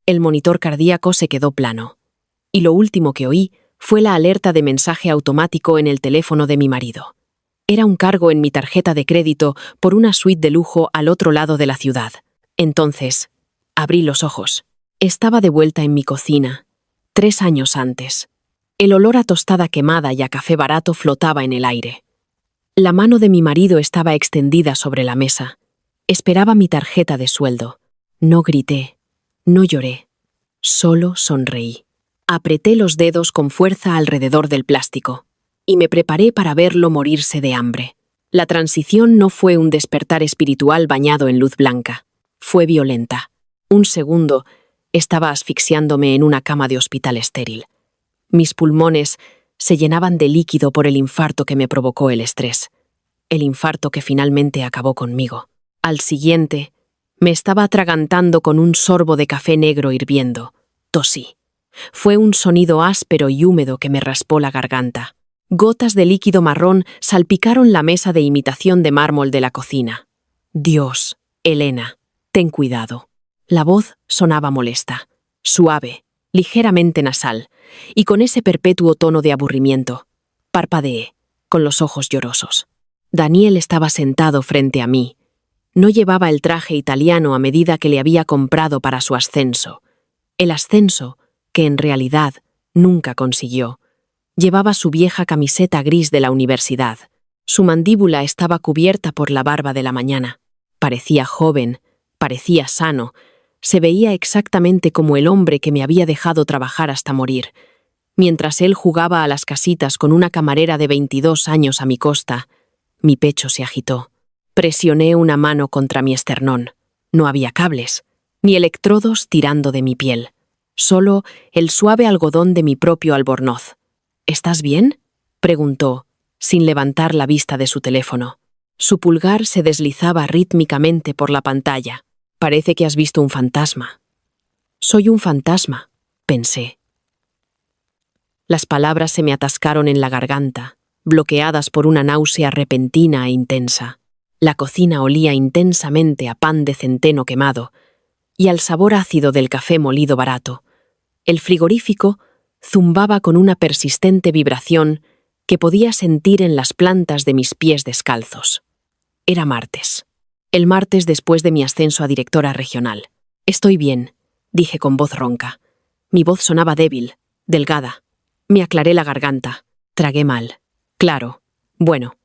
El monitor cardíaco se quedó plano. Y lo último que oí fue la alerta de mensaje automático en el teléfono de mi marido. Era un cargo en mi tarjeta de crédito por una suite de lujo al otro lado de la ciudad. Entonces, abrí los ojos. Estaba de vuelta en mi cocina, 3 años antes. El olor a tostada quemada y a café barato flotaba en el aire. La mano de mi marido estaba extendida sobre la mesa. Esperaba mi tarjeta de sueldo. No grité, no lloré, solo sonreí. Apreté los dedos con fuerza alrededor del plástico y me preparé para verlo morirse de hambre. La transición no fue un despertar espiritual bañado en luz blanca. Fue violenta. Un segundo, estaba asfixiándome en una cama de hospital estéril. Mis pulmones se llenaban de líquido por el infarto que me provocó el estrés. El infarto que finalmente acabó conmigo. Al siguiente, me estaba atragantando con un sorbo de café negro hirviendo. Tosí. Fue un sonido áspero y húmedo que me raspó la garganta. Gotas de líquido marrón salpicaron la mesa de imitación de mármol de la cocina. Dios, Elena, ten cuidado. La voz sonaba molesta, suave, ligeramente nasal, y con ese perpetuo tono de aburrimiento. Parpadeé, con los ojos llorosos. Daniel estaba sentado frente a mí. No llevaba el traje italiano a medida que le había comprado para su ascenso. El ascenso, que en realidad nunca consiguió. Llevaba su vieja camiseta gris de la universidad. Su mandíbula estaba cubierta por la barba de la mañana. Parecía joven, parecía sano. Se veía exactamente como el hombre que me había dejado trabajar hasta morir. Mientras él jugaba a las casitas con una camarera de 22 años a mi costa, mi pecho se agitó. Presioné una mano contra mi esternón. No había cables, ni electrodos tirando de mi piel. Solo el suave algodón de mi propio albornoz. ¿Estás bien?, preguntó, sin levantar la vista de su teléfono. Su pulgar se deslizaba rítmicamente por la pantalla. Parece que has visto un fantasma. Soy un fantasma, pensé. Las palabras se me atascaron en la garganta, bloqueadas por una náusea repentina e intensa. La cocina olía intensamente a pan de centeno quemado y al sabor ácido del café molido barato. El frigorífico zumbaba con una persistente vibración que podía sentir en las plantas de mis pies descalzos. Era martes. El martes después de mi ascenso a directora regional. Estoy bien, dije con voz ronca. Mi voz sonaba débil, delgada. Me aclaré la garganta. Tragué mal. Claro. Bueno.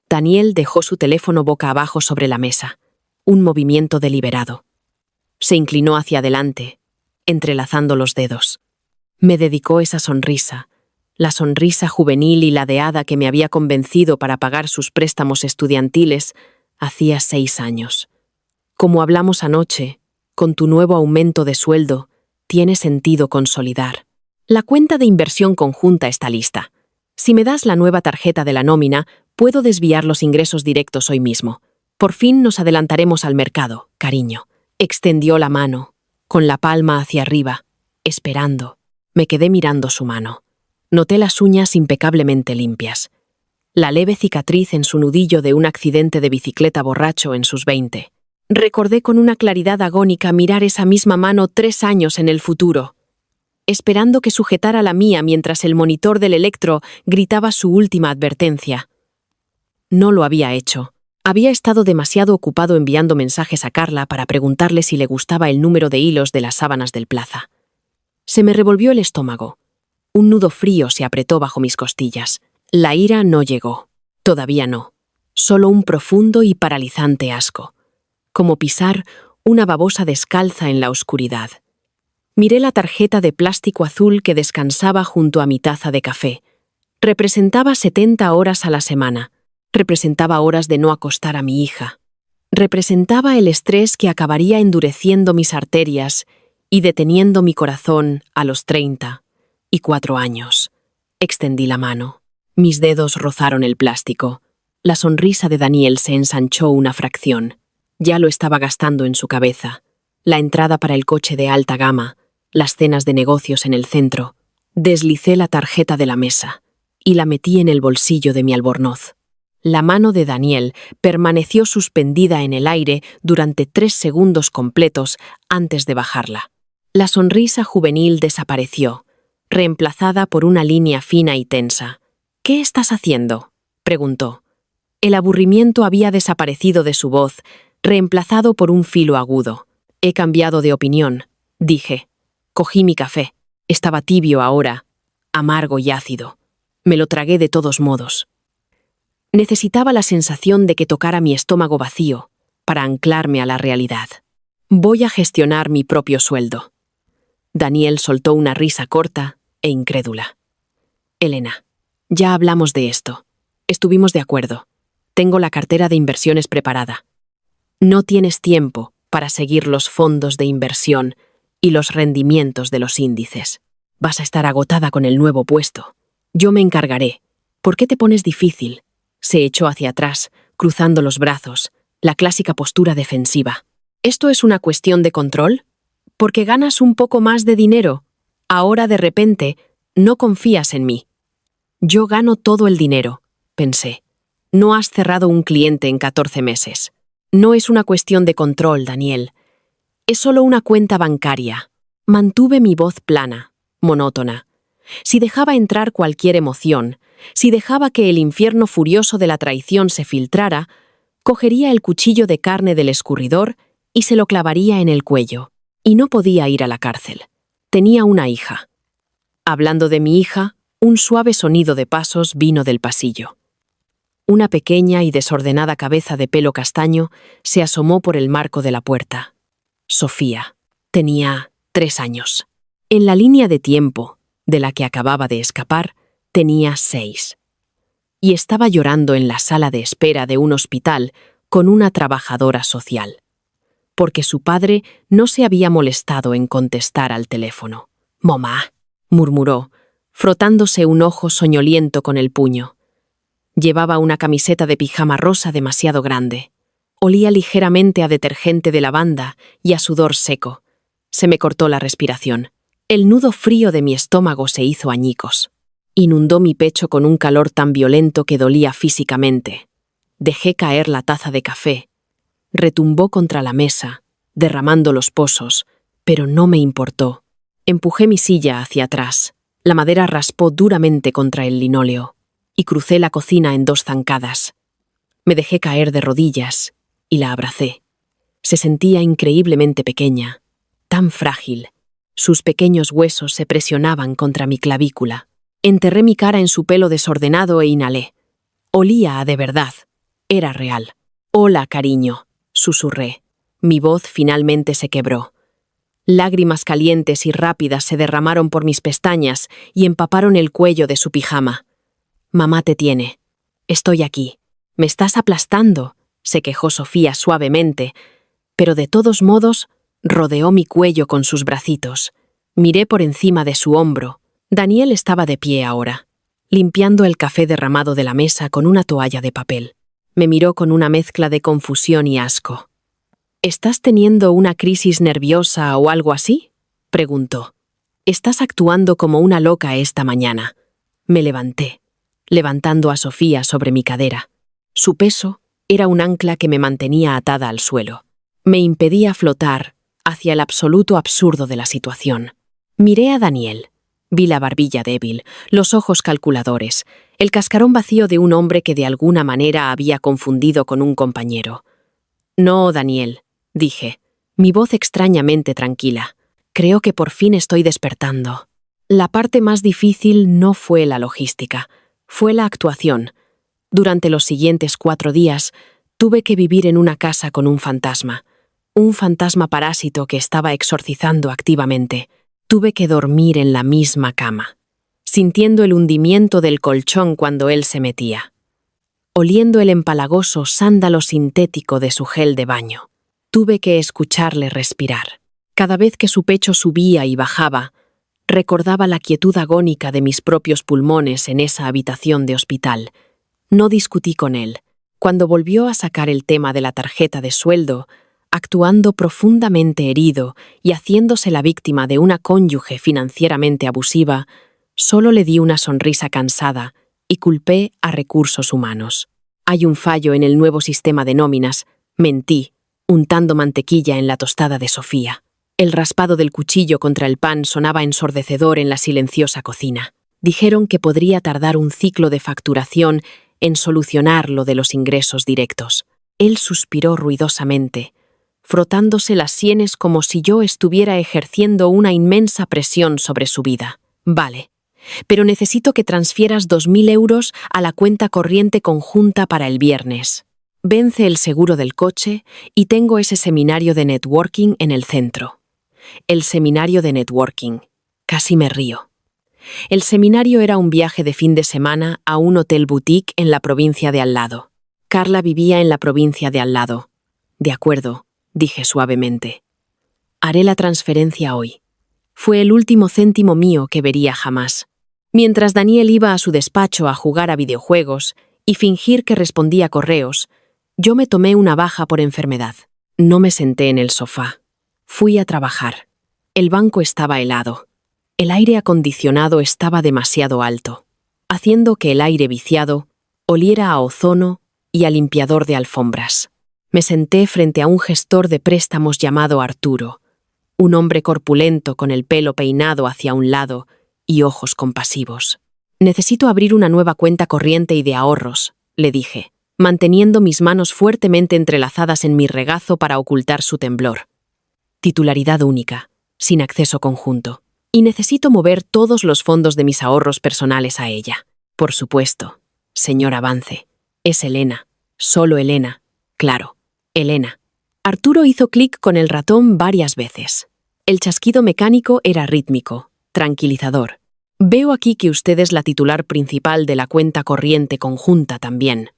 Daniel dejó su teléfono boca abajo sobre la mesa. Un movimiento deliberado. Se inclinó hacia adelante, entrelazando los dedos. Me dedicó esa sonrisa, la sonrisa juvenil y ladeada que me había convencido para pagar sus préstamos estudiantiles hacía 6 años. Como hablamos anoche, con tu nuevo aumento de sueldo, tiene sentido consolidar. La cuenta de inversión conjunta está lista. Si me das la nueva tarjeta de la nómina, puedo desviar los ingresos directos hoy mismo. Por fin nos adelantaremos al mercado, cariño. Extendió la mano, con la palma hacia arriba, esperando. Me quedé mirando su mano. Noté las uñas impecablemente limpias. La leve cicatriz en su nudillo de un accidente de bicicleta borracho en sus 20. Recordé con una claridad agónica mirar esa misma mano 3 años en el futuro, esperando que sujetara la mía mientras el monitor del electro gritaba su última advertencia. No lo había hecho. Había estado demasiado ocupado enviando mensajes a Carla para preguntarle si le gustaba el número de hilos de las sábanas del Plaza. Se me revolvió el estómago. Un nudo frío se apretó bajo mis costillas. La ira no llegó. Todavía no. Solo un profundo y paralizante asco. Como pisar una babosa descalza en la oscuridad. Miré la tarjeta de plástico azul que descansaba junto a mi taza de café. Representaba 70 horas a la semana. Representaba horas de no acostar a mi hija. Representaba el estrés que acabaría endureciendo mis arterias y deteniendo mi corazón a los 34 años. Extendí la mano. Mis dedos rozaron el plástico. La sonrisa de Daniel se ensanchó una fracción. Ya lo estaba gastando en su cabeza. La entrada para el coche de alta gama, las cenas de negocios en el centro. Deslicé la tarjeta de la mesa y la metí en el bolsillo de mi albornoz. La mano de Daniel permaneció suspendida en el aire durante 3 segundos completos antes de bajarla. La sonrisa juvenil desapareció, reemplazada por una línea fina y tensa. «¿Qué estás haciendo?», preguntó. El aburrimiento había desaparecido de su voz, reemplazado por un filo agudo. «He cambiado de opinión», dije. Cogí mi café. Estaba tibio ahora, amargo y ácido. Me lo tragué de todos modos. Necesitaba la sensación de que tocara mi estómago vacío para anclarme a la realidad. «Voy a gestionar mi propio sueldo». Daniel soltó una risa corta e incrédula. «Elena, ya hablamos de esto. Estuvimos de acuerdo. Tengo la cartera de inversiones preparada. No tienes tiempo para seguir los fondos de inversión y los rendimientos de los índices. Vas a estar agotada con el nuevo puesto. Yo me encargaré. ¿Por qué te pones difícil?». Se echó hacia atrás, cruzando los brazos, la clásica postura defensiva. «¿Esto es una cuestión de control? Porque ganas un poco más de dinero. Ahora de repente no confías en mí». «Yo gano todo el dinero», pensé. «No has cerrado un cliente en 14 meses. No es una cuestión de control, Daniel. Es solo una cuenta bancaria». Mantuve mi voz plana, monótona. Si dejaba entrar cualquier emoción, si dejaba que el infierno furioso de la traición se filtrara, cogería el cuchillo de carne del escurridor y se lo clavaría en el cuello. Y no podía ir a la cárcel. Tenía una hija. Hablando de mi hija, un suave sonido de pasos vino del pasillo. Una pequeña y desordenada cabeza de pelo castaño se asomó por el marco de la puerta. Sofía. Tenía 3 años. En la línea de tiempo de la que acababa de escapar, tenía 6. Y estaba llorando en la sala de espera de un hospital con una trabajadora social, porque su padre no se había molestado en contestar al teléfono. «Mamá», murmuró, frotándose un ojo soñoliento con el puño. Llevaba una camiseta de pijama rosa demasiado grande. Olía ligeramente a detergente de lavanda y a sudor seco. Se me cortó la respiración. El nudo frío de mi estómago se hizo añicos. Inundó mi pecho con un calor tan violento que dolía físicamente. Dejé caer la taza de café. Retumbó contra la mesa, derramando los pozos, pero no me importó. Empujé mi silla hacia atrás. La madera raspó duramente contra el linóleo y crucé la cocina en 2 zancadas. Me dejé caer de rodillas y la abracé. Se sentía increíblemente pequeña, tan frágil. Sus pequeños huesos se presionaban contra mi clavícula. Enterré mi cara en su pelo desordenado e inhalé. Olía a de verdad. Era real. «Hola, cariño», susurré. Mi voz finalmente se quebró. Lágrimas calientes y rápidas se derramaron por mis pestañas y empaparon el cuello de su pijama. «Mamá te tiene. Estoy aquí. Me estás aplastando», se quejó Sofía suavemente, pero de todos modos rodeó mi cuello con sus bracitos. Miré por encima de su hombro. Daniel estaba de pie ahora, limpiando el café derramado de la mesa con una toalla de papel. Me miró con una mezcla de confusión y asco. «¿Estás teniendo una crisis nerviosa o algo así?», preguntó. «Estás actuando como una loca esta mañana». Me levanté, levantando a Sofía sobre mi cadera. Su peso era un ancla que me mantenía atada al suelo. Me impedía flotar hacia el absoluto absurdo de la situación. Miré a Daniel. Vi la barbilla débil, los ojos calculadores, el cascarón vacío de un hombre que de alguna manera había confundido con un compañero. «No, Daniel», dije, mi voz extrañamente tranquila. «Creo que por fin estoy despertando». La parte más difícil no fue la logística, fue la actuación. Durante los siguientes 4 días, tuve que vivir en una casa con un fantasma parásito que estaba exorcizando activamente. Tuve que dormir en la misma cama, sintiendo el hundimiento del colchón cuando él se metía, oliendo el empalagoso sándalo sintético de su gel de baño. Tuve que escucharle respirar. Cada vez que su pecho subía y bajaba, recordaba la quietud agónica de mis propios pulmones en esa habitación de hospital. No discutí con él. Cuando volvió a sacar el tema de la tarjeta de sueldo, actuando profundamente herido y haciéndose la víctima de una cónyuge financieramente abusiva, solo le di una sonrisa cansada y culpé a recursos humanos. «Hay un fallo en el nuevo sistema de nóminas», mentí, untando mantequilla en la tostada de Sofía. El raspado del cuchillo contra el pan sonaba ensordecedor en la silenciosa cocina. Dijeron que podría tardar un ciclo de facturación en solucionar lo de los ingresos directos. Él suspiró ruidosamente, frotándose las sienes como si yo estuviera ejerciendo una inmensa presión sobre su vida. Vale, pero necesito que transfieras 2.000 euros a la cuenta corriente conjunta para el viernes. Vence el seguro del coche y tengo ese seminario de networking en el centro. El seminario de networking. Casi me río. El seminario era un viaje de fin de semana a un hotel boutique en la provincia de al lado. Carla vivía en la provincia de al lado. De acuerdo, dije suavemente. Haré la transferencia hoy. Fue el último céntimo mío que vería jamás. Mientras Daniel iba a su despacho a jugar a videojuegos y fingir que respondía correos, yo me tomé una baja por enfermedad. No me senté en el sofá. Fui a trabajar. El banco estaba helado. El aire acondicionado estaba demasiado alto, haciendo que el aire viciado oliera a ozono y a limpiador de alfombras. Me senté frente a un gestor de préstamos llamado Arturo, un hombre corpulento con el pelo peinado hacia un lado y ojos compasivos. Necesito abrir una nueva cuenta corriente y de ahorros, le dije, manteniendo mis manos fuertemente entrelazadas en mi regazo para ocultar su temblor. Titularidad única, sin acceso conjunto. Y necesito mover todos los fondos de mis ahorros personales a ella. Por supuesto, señor Avance. Es Elena. Solo Elena. Claro, Elena. Arturo hizo clic con el ratón varias veces. El chasquido mecánico era rítmico, tranquilizador. Veo aquí que usted es la titular principal de la cuenta corriente conjunta también.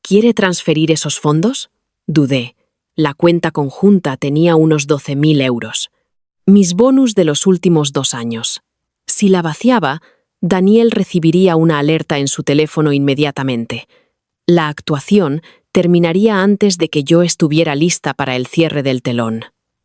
¿Quiere transferir esos fondos? Dudé. La cuenta conjunta tenía unos 12.000 euros. Mis bonus de los últimos 2 años. Si la vaciaba, Daniel recibiría una alerta en su teléfono inmediatamente. La actuación terminaría antes de que yo estuviera lista para el cierre del telón.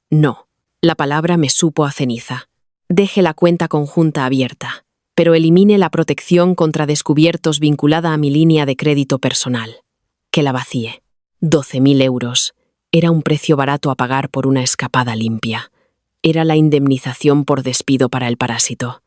No, la palabra me supo a ceniza. Deje la cuenta conjunta abierta, pero elimine la protección contra descubiertos vinculada a mi línea de crédito personal. Que la vacíe. 12.000 euros. Era un precio barato a pagar por una escapada limpia. Era la indemnización por despido para el parásito.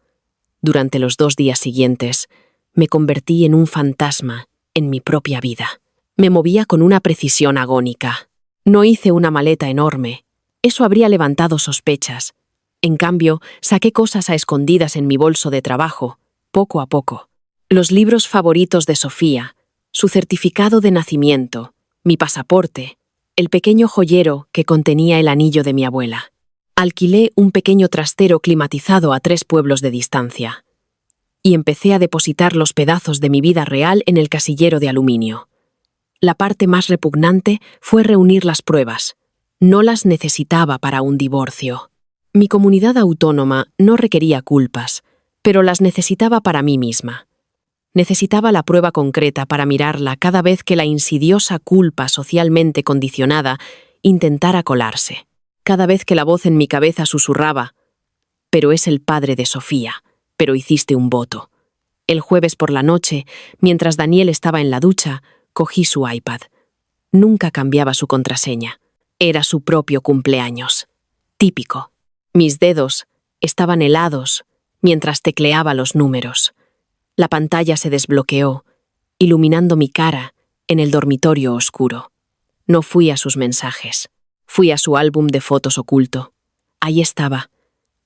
Durante los 2 días siguientes, me convertí en un fantasma en mi propia vida. Me movía con una precisión agónica. No hice una maleta enorme. Eso habría levantado sospechas. En cambio, saqué cosas a escondidas en mi bolso de trabajo, poco a poco. Los libros favoritos de Sofía, su certificado de nacimiento, mi pasaporte, el pequeño joyero que contenía el anillo de mi abuela. Alquilé un pequeño trastero climatizado a 3 pueblos de distancia y empecé a depositar los pedazos de mi vida real en el casillero de aluminio. La parte más repugnante fue reunir las pruebas. No las necesitaba para un divorcio. Mi comunidad autónoma no requería culpas, pero las necesitaba para mí misma. Necesitaba la prueba concreta para mirarla cada vez que la insidiosa culpa socialmente condicionada intentara colarse. Cada vez que la voz en mi cabeza susurraba, «Pero es el padre de Sofía, pero hiciste un voto». El jueves por la noche, mientras Daniel estaba en la ducha, cogí su iPad. Nunca cambiaba su contraseña. Era su propio cumpleaños. Típico. Mis dedos estaban helados mientras tecleaba los números. La pantalla se desbloqueó, iluminando mi cara en el dormitorio oscuro. No fui a sus mensajes. Fui a su álbum de fotos oculto. Ahí estaba,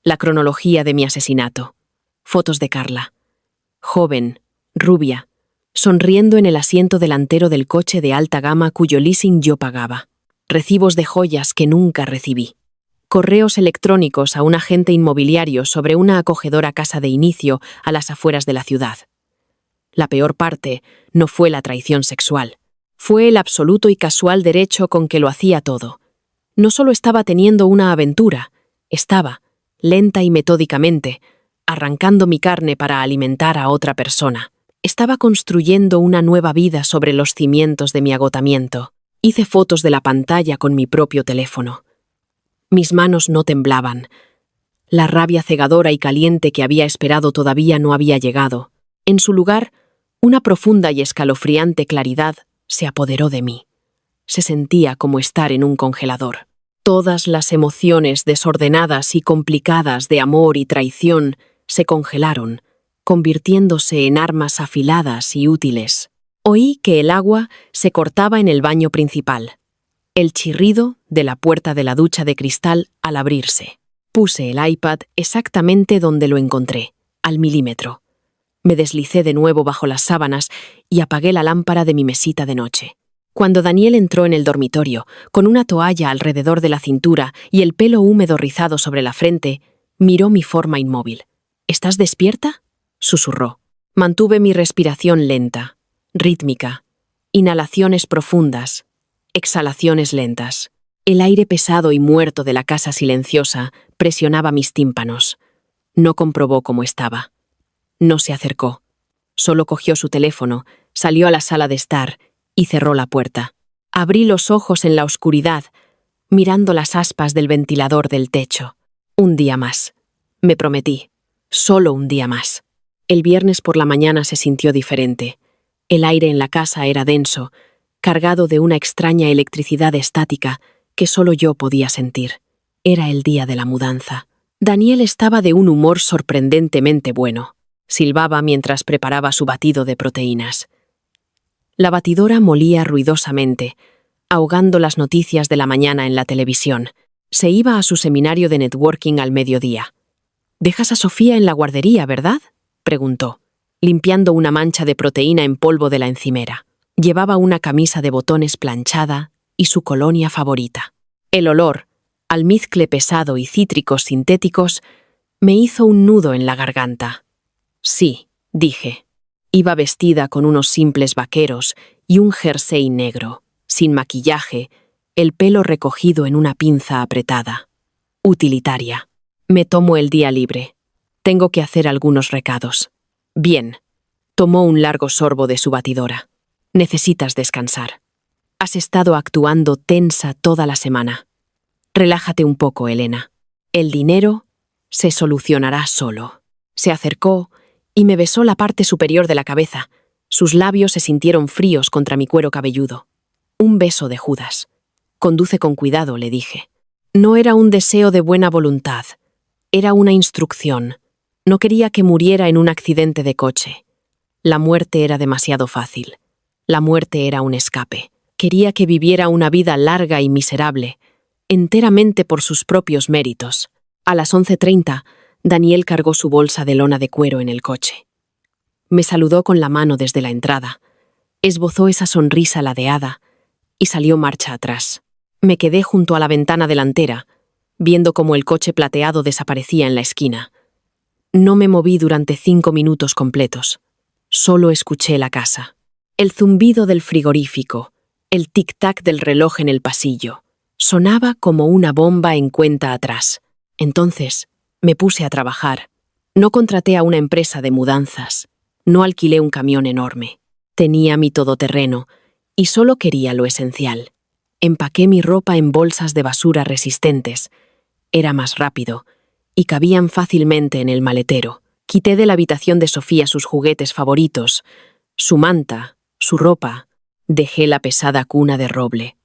la cronología de mi asesinato. Fotos de Carla. Joven, rubia, sonriendo en el asiento delantero del coche de alta gama cuyo leasing yo pagaba. Recibos de joyas que nunca recibí. Correos electrónicos a un agente inmobiliario sobre una acogedora casa de inicio a las afueras de la ciudad. La peor parte no fue la traición sexual. Fue el absoluto y casual derecho con que lo hacía todo. No solo estaba teniendo una aventura, estaba, lenta y metódicamente, arrancando mi carne para alimentar a otra persona. Estaba construyendo una nueva vida sobre los cimientos de mi agotamiento. Hice fotos de la pantalla con mi propio teléfono. Mis manos no temblaban. La rabia cegadora y caliente que había esperado todavía no había llegado. En su lugar, una profunda y escalofriante claridad se apoderó de mí. Se sentía como estar en un congelador. Todas las emociones desordenadas y complicadas de amor y traición se congelaron, convirtiéndose en armas afiladas y útiles. Oí que el agua se cortaba en el baño principal. El chirrido de la puerta de la ducha de cristal al abrirse. Puse el iPad exactamente donde lo encontré, al milímetro. Me deslicé de nuevo bajo las sábanas y apagué la lámpara de mi mesita de noche. Cuando Daniel entró en el dormitorio, con una toalla alrededor de la cintura y el pelo húmedo rizado sobre la frente, miró mi forma inmóvil. ¿Estás despierta?, susurró. Mantuve mi respiración lenta, rítmica, inhalaciones profundas, exhalaciones lentas. El aire pesado y muerto de la casa silenciosa presionaba mis tímpanos. No comprobó cómo estaba. No se acercó. Solo cogió su teléfono, salió a la sala de estar y cerró la puerta. Abrí los ojos en la oscuridad, mirando las aspas del ventilador del techo. Un día más. Me prometí. Solo un día más. El viernes por la mañana se sintió diferente. El aire en la casa era denso, cargado de una extraña electricidad estática que solo yo podía sentir. Era el día de la mudanza. Daniel estaba de un humor sorprendentemente bueno. Silbaba mientras preparaba su batido de proteínas. La batidora molía ruidosamente, ahogando las noticias de la mañana en la televisión. Se iba a su seminario de networking al mediodía. «¿Dejas a Sofía en la guardería, verdad?», preguntó, limpiando una mancha de proteína en polvo de la encimera. Llevaba una camisa de botones planchada y su colonia favorita. El olor, almizcle pesado y cítricos sintéticos, me hizo un nudo en la garganta. «Sí», dije. Iba vestida con unos simples vaqueros y un jersey negro, sin maquillaje, el pelo recogido en una pinza apretada. Utilitaria. Me tomo el día libre. Tengo que hacer algunos recados. Bien. Tomó un largo sorbo de su batidora. Necesitas descansar. Has estado actuando tensa toda la semana. Relájate un poco, Elena. El dinero se solucionará solo. Se acercó y me besó la parte superior de la cabeza. Sus labios se sintieron fríos contra mi cuero cabelludo. Un beso de Judas. Conduce con cuidado, le dije. No era un deseo de buena voluntad. Era una instrucción. No quería que muriera en un accidente de coche. La muerte era demasiado fácil. La muerte era un escape. Quería que viviera una vida larga y miserable, enteramente por sus propios méritos. A las 11:30, Daniel cargó su bolsa de lona de cuero en el coche. Me saludó con la mano desde la entrada, esbozó esa sonrisa ladeada y salió marcha atrás. Me quedé junto a la ventana delantera, viendo cómo el coche plateado desaparecía en la esquina. No me moví durante 5 minutos completos. Solo escuché la casa. El zumbido del frigorífico, el tic-tac del reloj en el pasillo. Sonaba como una bomba en cuenta atrás. Entonces, me puse a trabajar. No contraté a una empresa de mudanzas. No alquilé un camión enorme. Tenía mi todoterreno y solo quería lo esencial. Empaqué mi ropa en bolsas de basura resistentes. Era más rápido y cabían fácilmente en el maletero. Quité de la habitación de Sofía sus juguetes favoritos, su manta, su ropa. Dejé la pesada cuna de roble.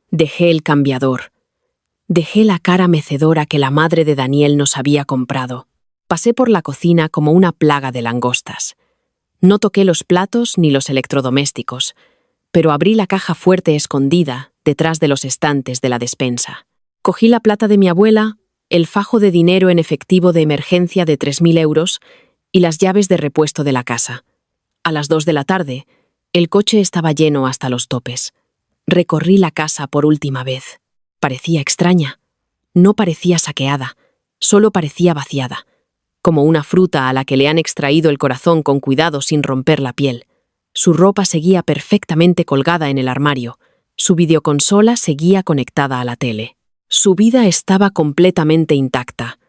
Dejé el cambiador. Dejé la cara mecedora que la madre de Daniel nos había comprado. Pasé por la cocina como una plaga de langostas. No toqué los platos ni los electrodomésticos, pero abrí la caja fuerte escondida detrás de los estantes de la despensa. Cogí la plata de mi abuela, el fajo de dinero en efectivo de emergencia de 3.000 euros y las llaves de repuesto de la casa. A las 2 de la tarde, el coche estaba lleno hasta los topes. Recorrí la casa por última vez. Parecía extraña. No parecía saqueada, solo parecía vaciada, como una fruta a la que le han extraído el corazón con cuidado sin romper la piel. Su ropa seguía perfectamente colgada en el armario. Su videoconsola seguía conectada a la tele. Su vida estaba completamente intacta.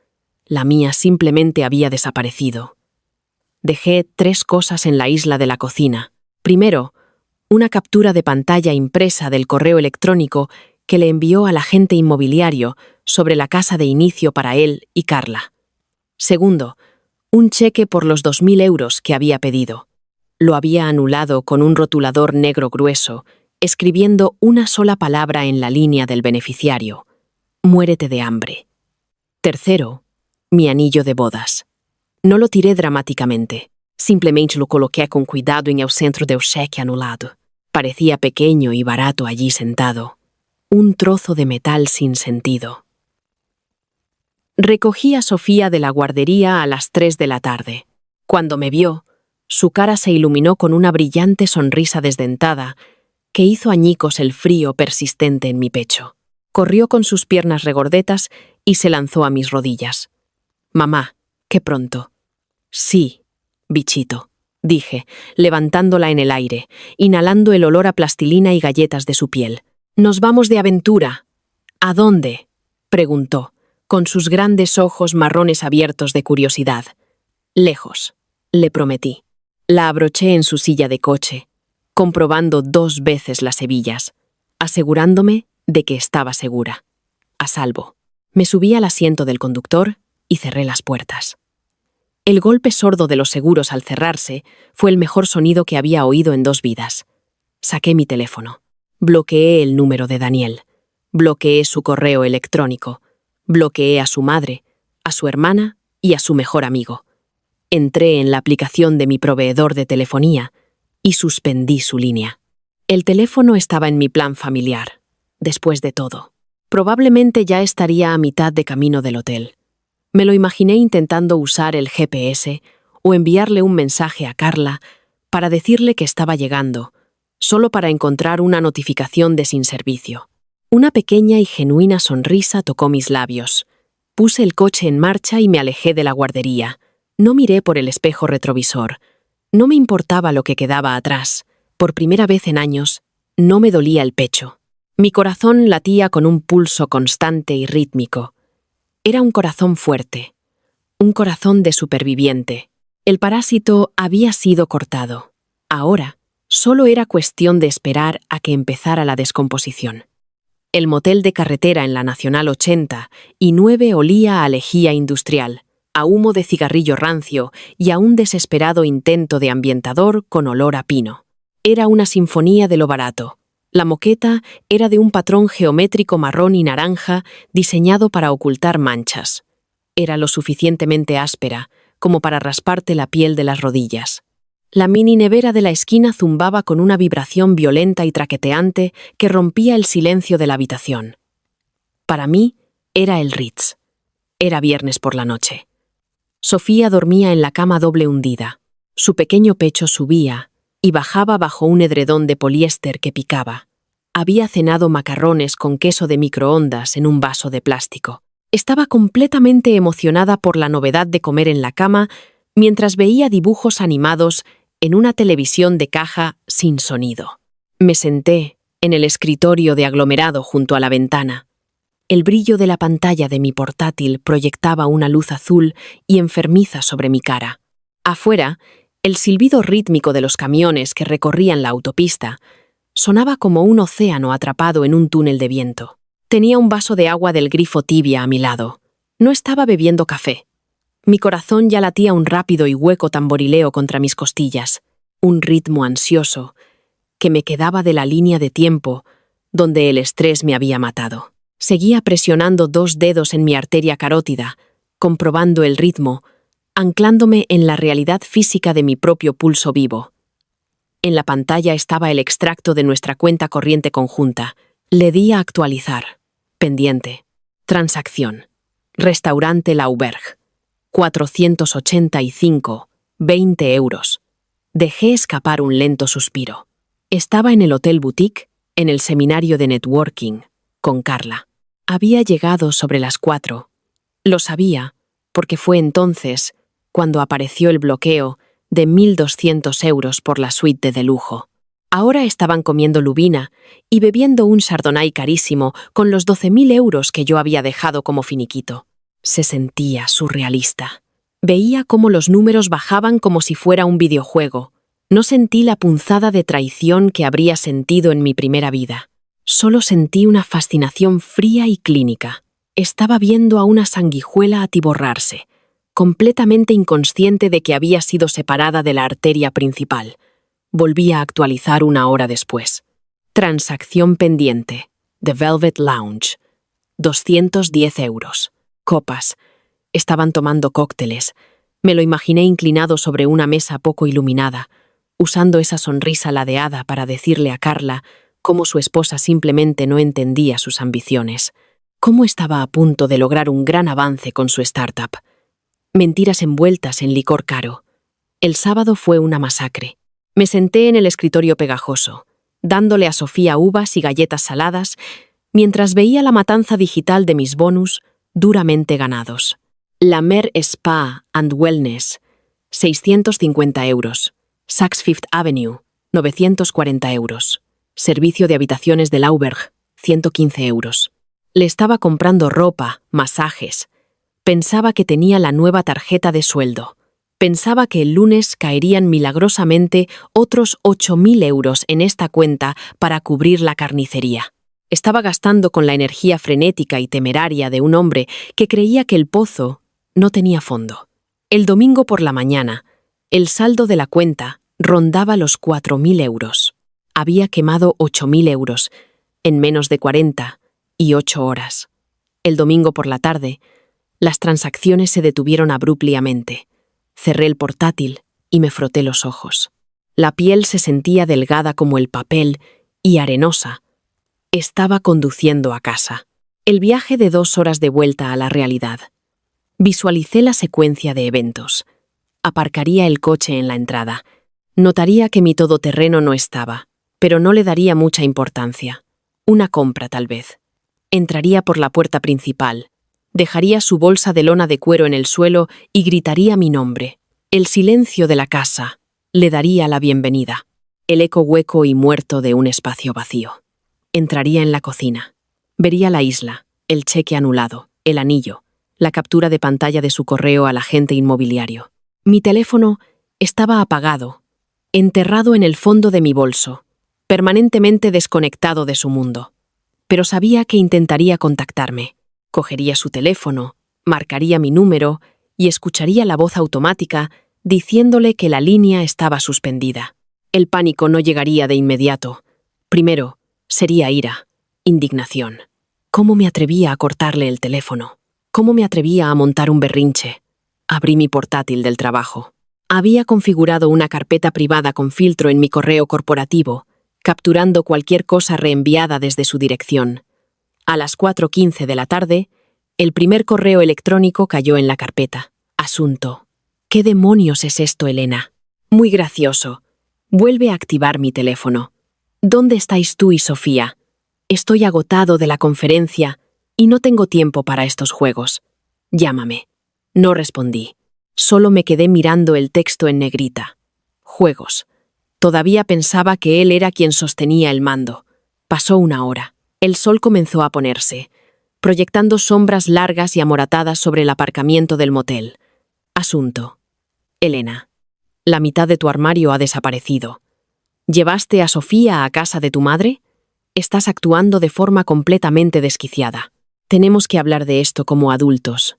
La mía simplemente había desaparecido. Dejé 3 cosas en la isla de la cocina. Primero, una captura de pantalla impresa del correo electrónico que le envió al agente inmobiliario sobre la casa de inicio para él y Carla. Segundo, un cheque por los 2.000 euros que había pedido. Lo había anulado con un rotulador negro grueso, escribiendo una sola palabra en la línea del beneficiario: muérete de hambre. Tercero, mi anillo de bodas. No lo tiré dramáticamente. Simplemente lo coloqué con cuidado en el centro del cheque anulado. Parecía pequeño y barato allí sentado. Un trozo de metal sin sentido. Recogí a Sofía de la guardería a las 3 de la tarde. Cuando me vio, su cara se iluminó con una brillante sonrisa desdentada que hizo añicos el frío persistente en mi pecho. Corrió con sus piernas regordetas y se lanzó a mis rodillas. «Mamá, qué pronto». «Sí, bichito», dije, levantándola en el aire, inhalando el olor a plastilina y galletas de su piel. «Nos vamos de aventura». «¿A dónde?», preguntó, con sus grandes ojos marrones abiertos de curiosidad. «Lejos», le prometí. La abroché en su silla de coche, comprobando 2 veces las hebillas, asegurándome de que estaba segura. A salvo. Me subí al asiento del conductor y cerré las puertas. El golpe sordo de los seguros al cerrarse fue el mejor sonido que había oído en 2 vidas. Saqué mi teléfono. Bloqueé el número de Daniel. Bloqueé su correo electrónico. Bloqueé a su madre, a su hermana y a su mejor amigo. Entré en la aplicación de mi proveedor de telefonía y suspendí su línea. El teléfono estaba en mi plan familiar. Después de todo, probablemente ya estaría a mitad de camino del hotel. Me lo imaginé intentando usar el GPS o enviarle un mensaje a Carla para decirle que estaba llegando, solo para encontrar una notificación de sin servicio. Una pequeña y genuina sonrisa tocó mis labios. Puse el coche en marcha y me alejé de la guardería. No miré por el espejo retrovisor. No me importaba lo que quedaba atrás. Por primera vez en años, no me dolía el pecho. Mi corazón latía con un pulso constante y rítmico. Era un corazón fuerte, un corazón de superviviente. El parásito había sido cortado. Ahora, solo era cuestión de esperar a que empezara la descomposición. El motel de carretera en la Nacional 80 y 9 olía a lejía industrial, a humo de cigarrillo rancio y a un desesperado intento de ambientador con olor a pino. Era una sinfonía de lo barato. La moqueta era de un patrón geométrico marrón y naranja diseñado para ocultar manchas. Era lo suficientemente áspera como para rasparte la piel de las rodillas. La mini nevera de la esquina zumbaba con una vibración violenta y traqueteante que rompía el silencio de la habitación. Para mí, era el Ritz. Era viernes por la noche. Sofía dormía en la cama doble hundida. Su pequeño pecho subía y bajaba bajo un edredón de poliéster que picaba. Había cenado macarrones con queso de microondas en un vaso de plástico. Estaba completamente emocionada por la novedad de comer en la cama mientras veía dibujos animados en una televisión de caja sin sonido. Me senté en el escritorio de aglomerado junto a la ventana. El brillo de la pantalla de mi portátil proyectaba una luz azul y enfermiza sobre mi cara. Afuera, el silbido rítmico de los camiones que recorrían la autopista sonaba como un océano atrapado en un túnel de viento. Tenía un vaso de agua del grifo tibia a mi lado. No estaba bebiendo café. Mi corazón ya latía un rápido y hueco tamborileo contra mis costillas, un ritmo ansioso que me quedaba de la línea de tiempo donde el estrés me había matado. Seguía presionando 2 dedos en mi arteria carótida, comprobando el ritmo, anclándome en la realidad física de mi propio pulso vivo. En la pantalla estaba el extracto de nuestra cuenta corriente conjunta. Le di a actualizar. Pendiente. Transacción. Restaurante L'Auberge. 485, 20 euros. Dejé escapar un lento suspiro. Estaba en el Hotel Boutique, en el seminario de networking, con Carla. Había llegado sobre las 4. Lo sabía, porque fue entonces cuando apareció el bloqueo de 1.200 euros por la suite de lujo. Ahora estaban comiendo lubina y bebiendo un chardonnay carísimo con los 12.000 euros que yo había dejado como finiquito. Se sentía surrealista. Veía cómo los números bajaban como si fuera un videojuego. No sentí la punzada de traición que habría sentido en mi primera vida. Solo sentí una fascinación fría y clínica. Estaba viendo a una sanguijuela atiborrarse, completamente inconsciente de que había sido separada de la arteria principal. Volví a actualizar 1 hora después. Transacción pendiente. The Velvet Lounge. 210 euros. Copas. Estaban tomando cócteles. Me lo imaginé inclinado sobre una mesa poco iluminada, usando esa sonrisa ladeada para decirle a Carla cómo su esposa simplemente no entendía sus ambiciones, cómo estaba a punto de lograr un gran avance con su startup. Mentiras envueltas en licor caro. El sábado fue una masacre. Me senté en el escritorio pegajoso, dándole a Sofía uvas y galletas saladas, mientras veía la matanza digital de mis bonus duramente ganados. La Mer Spa and Wellness, 650 euros. Saks Fifth Avenue, 940 euros. Servicio de habitaciones del Auberg, 115 euros. Le estaba comprando ropa, masajes. Pensaba que tenía la nueva tarjeta de sueldo. Pensaba que el lunes caerían milagrosamente otros 8.000 euros en esta cuenta para cubrir la carnicería. Estaba gastando con la energía frenética y temeraria de un hombre que creía que el pozo no tenía fondo. El domingo por la mañana, el saldo de la cuenta rondaba los 4.000 euros. Había quemado 8.000 euros en menos de 48 horas. El domingo por la tarde, las transacciones se detuvieron abruptamente. Cerré el portátil y me froté los ojos. La piel se sentía delgada como el papel y arenosa. Estaba conduciendo a casa. El viaje de 2 horas de vuelta a la realidad. Visualicé la secuencia de eventos. Aparcaría el coche en la entrada. Notaría que mi todoterreno no estaba, pero no le daría mucha importancia. Una compra, tal vez. Entraría por la puerta principal. Dejaría su bolsa de lona de cuero en el suelo y gritaría mi nombre. El silencio de la casa le daría la bienvenida. El eco hueco y muerto de un espacio vacío. Entraría en la cocina. Vería la isla, el cheque anulado, el anillo, la captura de pantalla de su correo al agente inmobiliario. Mi teléfono estaba apagado, enterrado en el fondo de mi bolso, permanentemente desconectado de su mundo. Pero sabía que intentaría contactarme. Cogería su teléfono, marcaría mi número y escucharía la voz automática diciéndole que la línea estaba suspendida. El pánico no llegaría de inmediato. Primero, sería ira, indignación. ¿Cómo me atrevía a cortarle el teléfono? ¿Cómo me atrevía a montar un berrinche? Abrí mi portátil del trabajo. Había configurado una carpeta privada con filtro en mi correo corporativo, capturando cualquier cosa reenviada desde su dirección. A las 4:15 de la tarde, el primer correo electrónico cayó en la carpeta. Asunto. ¿Qué demonios es esto, Elena? Muy gracioso. Vuelve a activar mi teléfono. ¿Dónde estáis tú y Sofía? Estoy agotado de la conferencia y no tengo tiempo para estos juegos. Llámame. No respondí. Solo me quedé mirando el texto en negrita. Juegos. Todavía pensaba que él era quien sostenía el mando. Pasó 1 hora. El sol comenzó a ponerse, proyectando sombras largas y amoratadas sobre el aparcamiento del motel. Asunto. Elena. La mitad de tu armario ha desaparecido. ¿Llevaste a Sofía a casa de tu madre? Estás actuando de forma completamente desquiciada. Tenemos que hablar de esto como adultos.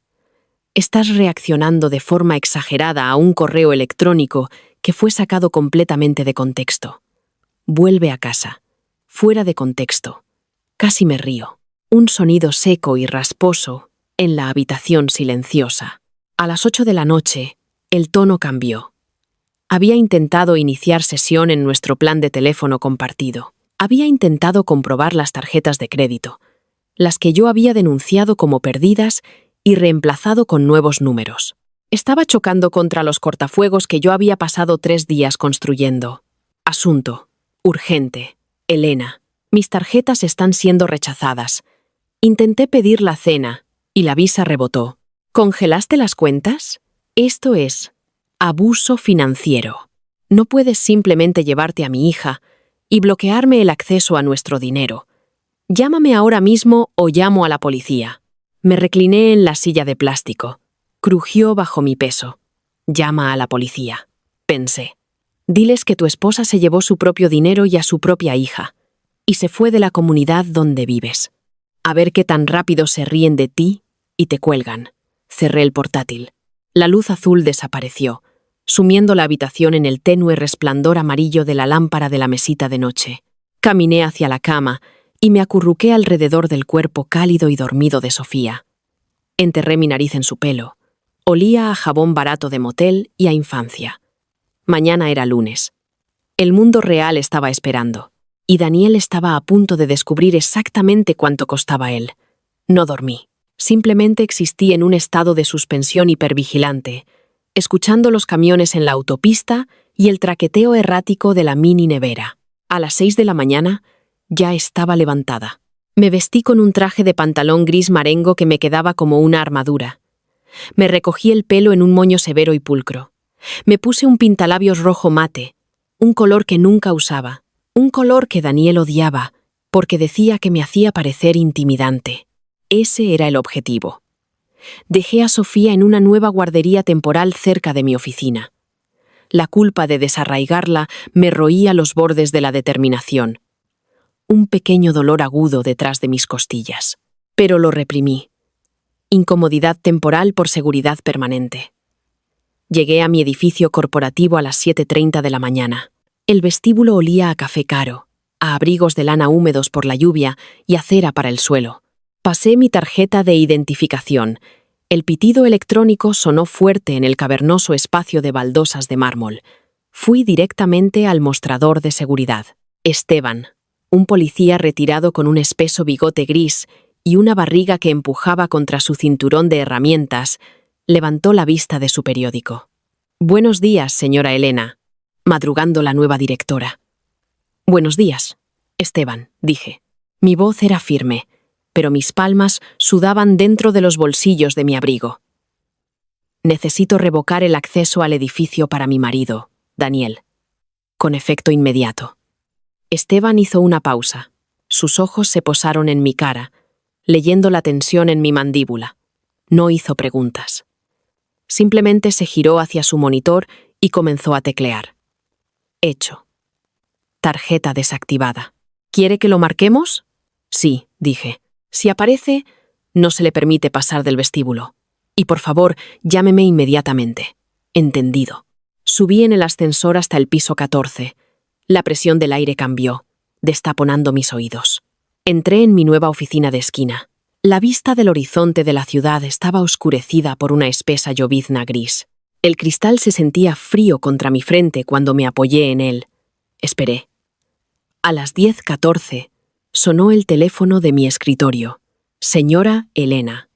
Estás reaccionando de forma exagerada a un correo electrónico que fue sacado completamente de contexto. Vuelve a casa. Fuera de contexto. Casi me río. Un sonido seco y rasposo en la habitación silenciosa. A las 8 de la noche, el tono cambió. Había intentado iniciar sesión en nuestro plan de teléfono compartido. Había intentado comprobar las tarjetas de crédito, las que yo había denunciado como perdidas y reemplazado con nuevos números. Estaba chocando contra los cortafuegos que yo había pasado 3 días construyendo. Asunto. Urgente. Elena. Mis tarjetas están siendo rechazadas. Intenté pedir la cena y la visa rebotó. ¿Congelaste las cuentas? Esto es abuso financiero. No puedes simplemente llevarte a mi hija y bloquearme el acceso a nuestro dinero. Llámame ahora mismo o llamo a la policía. Me recliné en la silla de plástico. Crujió bajo mi peso. Llama a la policía. Pensé. Diles que tu esposa se llevó su propio dinero y a su propia hija, y se fue de la comunidad donde vives. A ver qué tan rápido se ríen de ti y te cuelgan. Cerré el portátil. La luz azul desapareció, sumiendo la habitación en el tenue resplandor amarillo de la lámpara de la mesita de noche. Caminé hacia la cama y me acurruqué alrededor del cuerpo cálido y dormido de Sofía. Enterré mi nariz en su pelo. Olía a jabón barato de motel y a infancia. Mañana era lunes. El mundo real estaba esperando, y Daniel estaba a punto de descubrir exactamente cuánto costaba él. No dormí. Simplemente existí en un estado de suspensión hipervigilante, escuchando los camiones en la autopista y el traqueteo errático de la mini nevera. A las 6 de la mañana ya estaba levantada. Me vestí con un traje de pantalón gris marengo que me quedaba como una armadura. Me recogí el pelo en un moño severo y pulcro. Me puse un pintalabios rojo mate, un color que nunca usaba, un color que Daniel odiaba, porque decía que me hacía parecer intimidante. Ese era el objetivo. Dejé a Sofía en una nueva guardería temporal cerca de mi oficina. La culpa de desarraigarla me roía los bordes de la determinación. Un pequeño dolor agudo detrás de mis costillas. Pero lo reprimí. Incomodidad temporal por seguridad permanente. Llegué a mi edificio corporativo a las 7:30 de la mañana. El vestíbulo olía a café caro, a abrigos de lana húmedos por la lluvia y a cera para el suelo. Pasé mi tarjeta de identificación. El pitido electrónico sonó fuerte en el cavernoso espacio de baldosas de mármol. Fui directamente al mostrador de seguridad. Esteban, un policía retirado con un espeso bigote gris y una barriga que empujaba contra su cinturón de herramientas, levantó la vista de su periódico. «Buenos días, señora Elena», madrugando la nueva directora. «Buenos días, Esteban», dije. Mi voz era firme, pero mis palmas sudaban dentro de los bolsillos de mi abrigo. «Necesito revocar el acceso al edificio para mi marido, Daniel. Con efecto inmediato». Esteban hizo una pausa. Sus ojos se posaron en mi cara, leyendo la tensión en mi mandíbula. No hizo preguntas. Simplemente se giró hacia su monitor y comenzó a teclear. Hecho. Tarjeta desactivada. ¿Quiere que lo marquemos? Sí, dije. Si aparece, no se le permite pasar del vestíbulo. Y por favor, llámeme inmediatamente. Entendido. Subí en el ascensor hasta el piso 14. La presión del aire cambió, destaponando mis oídos. Entré en mi nueva oficina de esquina. La vista del horizonte de la ciudad estaba oscurecida por una espesa llovizna gris. El cristal se sentía frío contra mi frente cuando me apoyé en él. Esperé. A las 10:14 sonó el teléfono de mi escritorio. Señora Elena.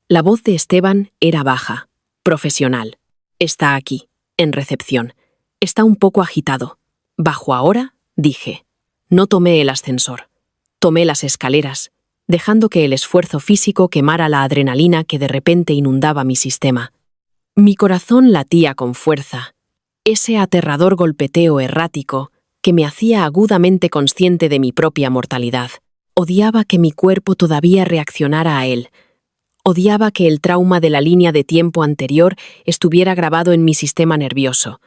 La voz de Esteban era baja, profesional. Está aquí, en recepción. Está un poco agitado. ¿Bajo ahora? Dije. No tomé el ascensor. Tomé las escaleras, dejando que el esfuerzo físico quemara la adrenalina que de repente inundaba mi sistema. Mi corazón latía con fuerza. Ese aterrador golpeteo errático que me hacía agudamente consciente de mi propia mortalidad. Odiaba que mi cuerpo todavía reaccionara a él. Odiaba que el trauma de la línea de tiempo anterior estuviera grabado en mi sistema nervioso.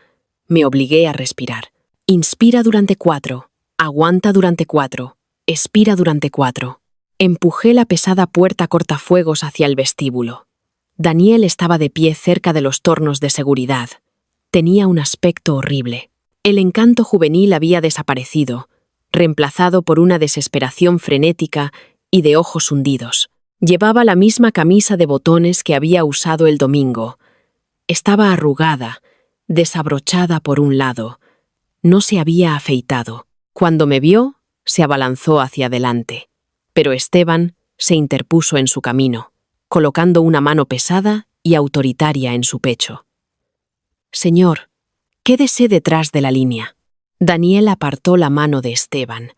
Me obligué a respirar. Inspira durante 4, aguanta durante 4, expira durante 4. Empujé la pesada puerta cortafuegos hacia el vestíbulo. Daniel estaba de pie cerca de los tornos de seguridad. Tenía un aspecto horrible. El encanto juvenil había desaparecido, reemplazado por una desesperación frenética y de ojos hundidos. Llevaba la misma camisa de botones que había usado el domingo. Estaba arrugada, desabrochada por un lado. No se había afeitado. Cuando me vio, se abalanzó hacia adelante. Pero Esteban se interpuso en su camino, colocando una mano pesada y autoritaria en su pecho. «Señor, quédese detrás de la línea». Daniel apartó la mano de Esteban.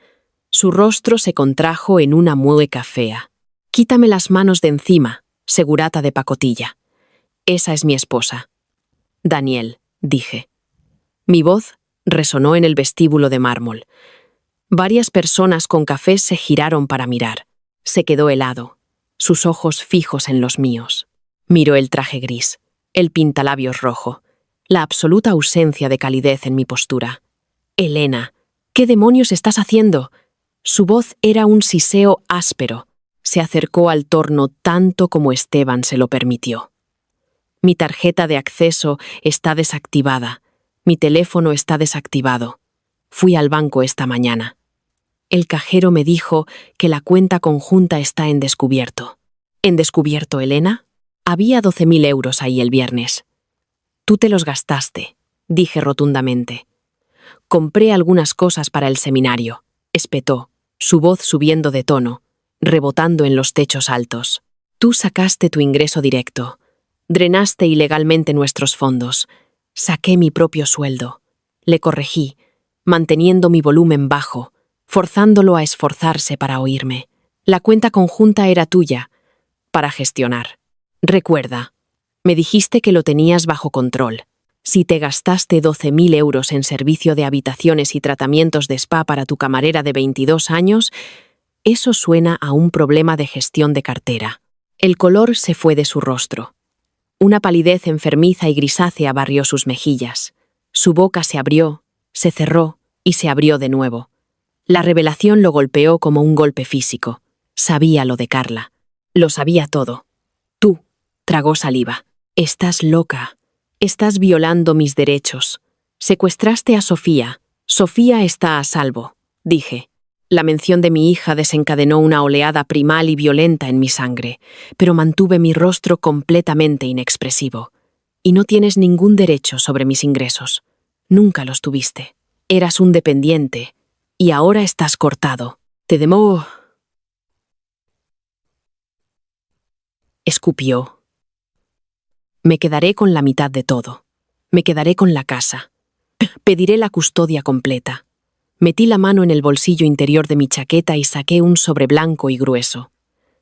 Su rostro se contrajo en una mueca fea. «Quítame las manos de encima, segurata de pacotilla. Esa es mi esposa». «Daniel», dije. Mi voz resonó en el vestíbulo de mármol. Varias personas con cafés se giraron para mirar. Se quedó helado, sus ojos fijos en los míos. Miró el traje gris, el pintalabios rojo, la absoluta ausencia de calidez en mi postura. «Elena, ¿qué demonios estás haciendo?» Su voz era un siseo áspero. Se acercó al torno tanto como Esteban se lo permitió. «Mi tarjeta de acceso está desactivada. Mi teléfono está desactivado. Fui al banco esta mañana». El cajero me dijo que la cuenta conjunta está en descubierto. ¿En descubierto, Elena? Había 12.000 euros ahí el viernes. Tú te los gastaste, dije rotundamente. Compré algunas cosas para el seminario, espetó, su voz subiendo de tono, rebotando en los techos altos. Tú sacaste tu ingreso directo. Drenaste ilegalmente nuestros fondos. Saqué mi propio sueldo. Le corregí, manteniendo mi volumen bajo, forzándolo a esforzarse para oírme. La cuenta conjunta era tuya, para gestionar. Recuerda, me dijiste que lo tenías bajo control. Si te gastaste 12.000 euros en servicio de habitaciones y tratamientos de spa para tu camarera de 22 años, eso suena a un problema de gestión de cartera. El color se fue de su rostro. Una palidez enfermiza y grisácea barrió sus mejillas. Su boca se abrió, se cerró y se abrió de nuevo. La revelación lo golpeó como un golpe físico. Sabía lo de Carla. Lo sabía todo. Tú, tragó saliva. Estás loca. Estás violando mis derechos. Secuestraste a Sofía. Sofía está a salvo, dije. La mención de mi hija desencadenó una oleada primal y violenta en mi sangre, pero mantuve mi rostro completamente inexpresivo. Y no tienes ningún derecho sobre mis ingresos. Nunca los tuviste. Eras un dependiente, y ahora estás cortado. Te demo... Escupió. Me quedaré con la mitad de todo. Me quedaré con la casa. Pediré la custodia completa. Metí la mano en el bolsillo interior de mi chaqueta y saqué un sobre blanco y grueso.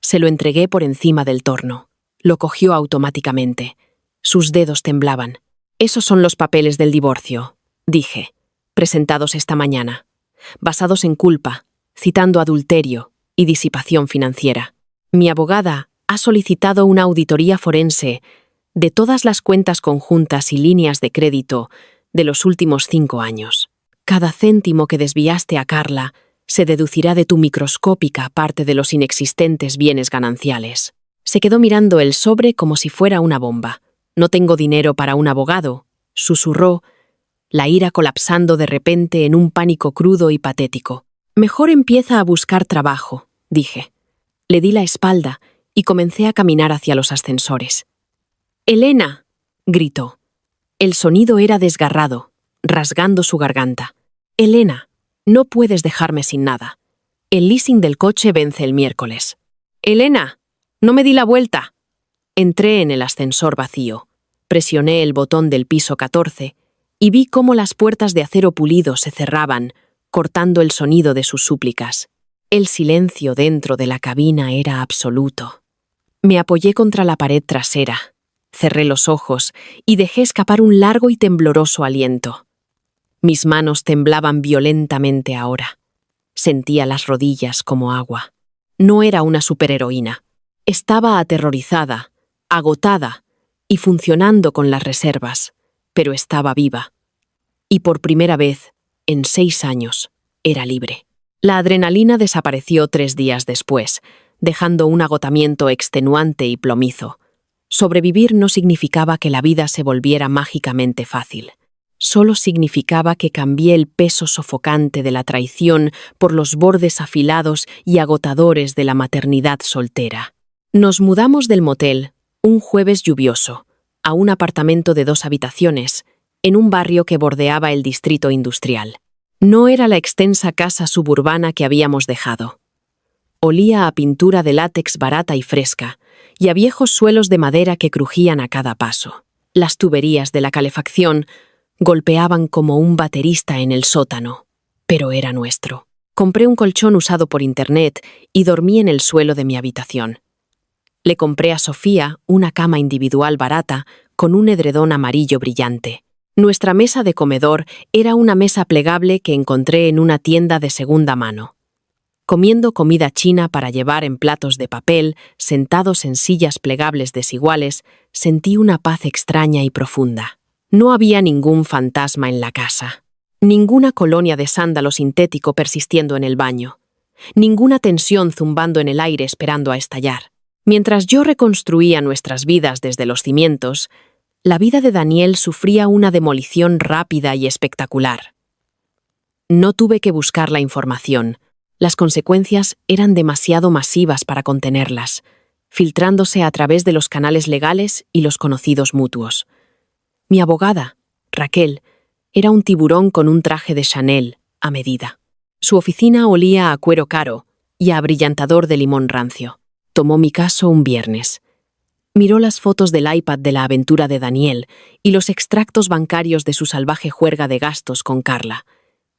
Se lo entregué por encima del torno. Lo cogió automáticamente. Sus dedos temblaban. Esos son los papeles del divorcio, dije, presentados esta mañana, basados en culpa, citando adulterio y disipación financiera. Mi abogada ha solicitado una auditoría forense de todas las cuentas conjuntas y líneas de crédito de los últimos 5 años. Cada céntimo que desviaste a Carla se deducirá de tu microscópica parte de los inexistentes bienes gananciales. Se quedó mirando el sobre como si fuera una bomba. No tengo dinero para un abogado, susurró, la ira colapsando de repente en un pánico crudo y patético. Mejor empieza a buscar trabajo, dije. Le di la espalda y comencé a caminar hacia los ascensores. «¡Elena!», gritó. El sonido era desgarrado, rasgando su garganta. «Elena, no puedes dejarme sin nada. El leasing del coche vence el miércoles». «Elena, no me di la vuelta». Entré en el ascensor vacío, presioné el botón del piso 14 y vi cómo las puertas de acero pulido se cerraban, cortando el sonido de sus súplicas. El silencio dentro de la cabina era absoluto. Me apoyé contra la pared trasera, cerré los ojos y dejé escapar un largo y tembloroso aliento. Mis manos temblaban violentamente ahora. Sentía las rodillas como agua. No era una superheroína. Estaba aterrorizada, agotada y funcionando con las reservas, pero estaba viva. Y por primera vez, en 6 años, era libre. La adrenalina desapareció 3 días después, dejando un agotamiento extenuante y plomizo. Sobrevivir no significaba que la vida se volviera mágicamente fácil. Solo significaba que cambié el peso sofocante de la traición por los bordes afilados y agotadores de la maternidad soltera. Nos mudamos del motel, un jueves lluvioso, a un apartamento de 2 habitaciones, en un barrio que bordeaba el distrito industrial. No era la extensa casa suburbana que habíamos dejado. Olía a pintura de látex barata y fresca, y a viejos suelos de madera que crujían a cada paso. Las tuberías de la calefacción golpeaban como un baterista en el sótano, pero era nuestro. Compré un colchón usado por internet y dormí en el suelo de mi habitación. Le compré a Sofía una cama individual barata con un edredón amarillo brillante. Nuestra mesa de comedor era una mesa plegable que encontré en una tienda de segunda mano. Comiendo comida china para llevar en platos de papel, sentados en sillas plegables desiguales, sentí una paz extraña y profunda. No había ningún fantasma en la casa, ninguna colonia de sándalo sintético persistiendo en el baño, ninguna tensión zumbando en el aire esperando a estallar. Mientras yo reconstruía nuestras vidas desde los cimientos, la vida de Daniel sufría una demolición rápida y espectacular. No tuve que buscar la información, Las consecuencias eran demasiado masivas para contenerlas, filtrándose a través de los canales legales y los conocidos mutuos. Mi abogada, Raquel, era un tiburón con un traje de Chanel a medida. Su oficina olía a cuero caro y a abrillantador de limón rancio. Tomó mi caso un viernes. Miró las fotos del iPad de la aventura de Daniel y los extractos bancarios de su salvaje juerga de gastos con Carla,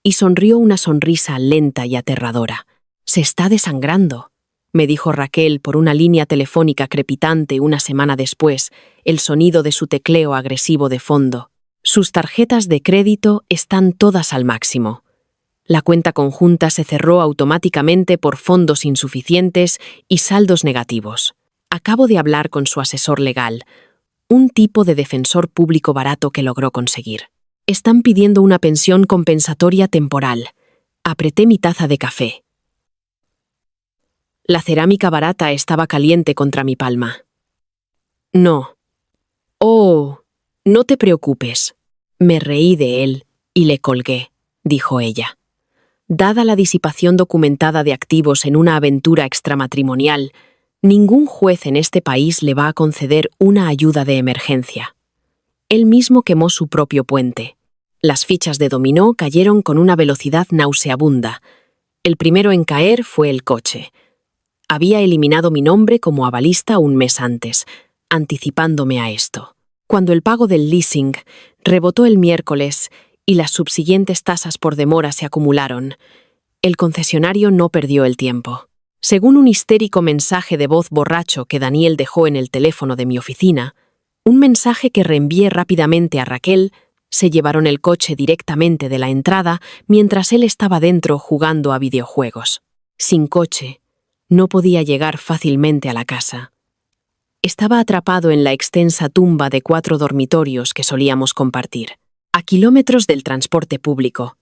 y sonrió una sonrisa lenta y aterradora. «Se está desangrando», me dijo Raquel por una línea telefónica crepitante una semana después, el sonido de su tecleo agresivo de fondo. «Sus tarjetas de crédito están todas al máximo». La cuenta conjunta se cerró automáticamente por fondos insuficientes y saldos negativos. Acabo de hablar con su asesor legal, un tipo de defensor público barato que logró conseguir. Están pidiendo una pensión compensatoria temporal. Apreté mi taza de café. La cerámica barata estaba caliente contra mi palma. «No». «Oh, no te preocupes». Me reí de él y le colgué, dijo ella. Dada la disipación documentada de activos en una aventura extramatrimonial, ningún juez en este país le va a conceder una ayuda de emergencia. Él mismo quemó su propio puente. Las fichas de dominó cayeron con una velocidad nauseabunda. El primero en caer fue el coche. Había eliminado mi nombre como avalista un mes antes, anticipándome a esto. Cuando el pago del leasing rebotó el miércoles y las subsiguientes tasas por demora se acumularon, el concesionario no perdió el tiempo. Según un histérico mensaje de voz borracho que Daniel dejó en el teléfono de mi oficina, un mensaje que reenvié rápidamente a Raquel, se llevaron el coche directamente de la entrada mientras él estaba dentro jugando a videojuegos. Sin coche, no podía llegar fácilmente a la casa. Estaba atrapado en la extensa tumba de 4 dormitorios que solíamos compartir, a kilómetros del transporte público,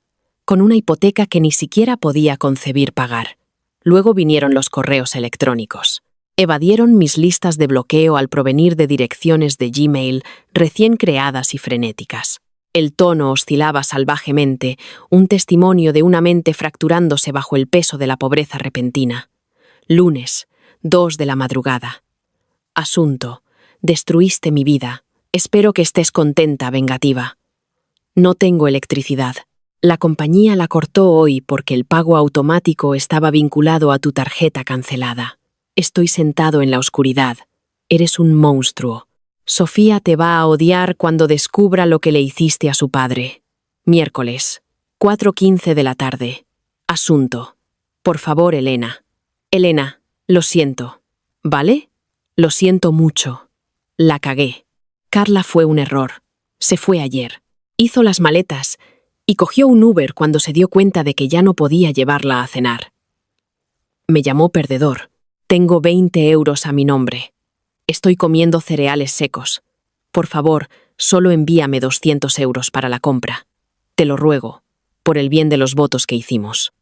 con una hipoteca que ni siquiera podía concebir pagar. Luego vinieron los correos electrónicos. Evadieron mis listas de bloqueo al provenir de direcciones de Gmail recién creadas y frenéticas. El tono oscilaba salvajemente, un testimonio de una mente fracturándose bajo el peso de la pobreza repentina. Lunes, 2 de la madrugada. Asunto: destruiste mi vida. Espero que estés contenta, vengativa. No tengo electricidad. La compañía la cortó hoy porque el pago automático estaba vinculado a tu tarjeta cancelada. Estoy sentado en la oscuridad. Eres un monstruo. Sofía te va a odiar cuando descubra lo que le hiciste a su padre. Miércoles, 4:15 de la tarde. Asunto: por favor, Elena. Elena, lo siento. ¿Vale? Lo siento mucho. La cagué. Carla fue un error. Se fue ayer. Hizo las maletas y cogió un Uber cuando se dio cuenta de que ya no podía llevarla a cenar. Me llamó perdedor. Tengo 20 euros a mi nombre. Estoy comiendo cereales secos. Por favor, solo envíame 200 euros para la compra. Te lo ruego, por el bien de los votos que hicimos.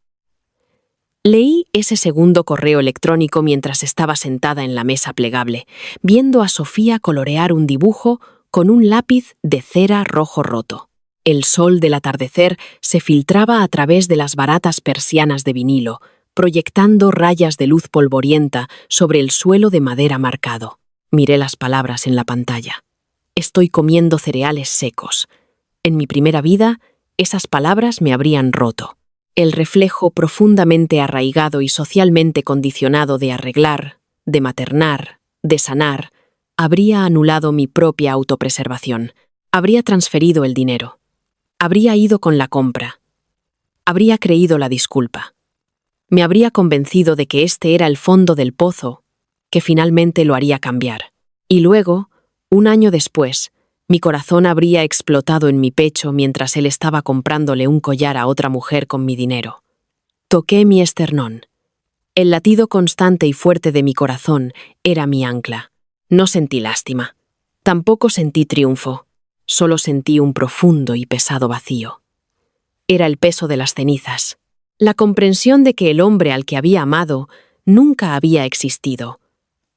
Leí ese segundo correo electrónico mientras estaba sentada en la mesa plegable, viendo a Sofía colorear un dibujo con un lápiz de cera rojo roto. El sol del atardecer se filtraba a través de las baratas persianas de vinilo, proyectando rayas de luz polvorienta sobre el suelo de madera marcado. Miré las palabras en la pantalla. Estoy comiendo cereales secos. En mi primera vida, esas palabras me habrían roto. El reflejo profundamente arraigado y socialmente condicionado de arreglar, de maternar, de sanar, habría anulado mi propia autopreservación. Habría transferido el dinero. Habría ido con la compra. Habría creído la disculpa. Me habría convencido de que este era el fondo del pozo, que finalmente lo haría cambiar. Y luego, un año después, mi corazón habría explotado en mi pecho mientras él estaba comprándole un collar a otra mujer con mi dinero. Toqué mi esternón. El latido constante y fuerte de mi corazón era mi ancla. No sentí lástima. Tampoco sentí triunfo. Solo sentí un profundo y pesado vacío. Era el peso de las cenizas. La comprensión de que el hombre al que había amado nunca había existido.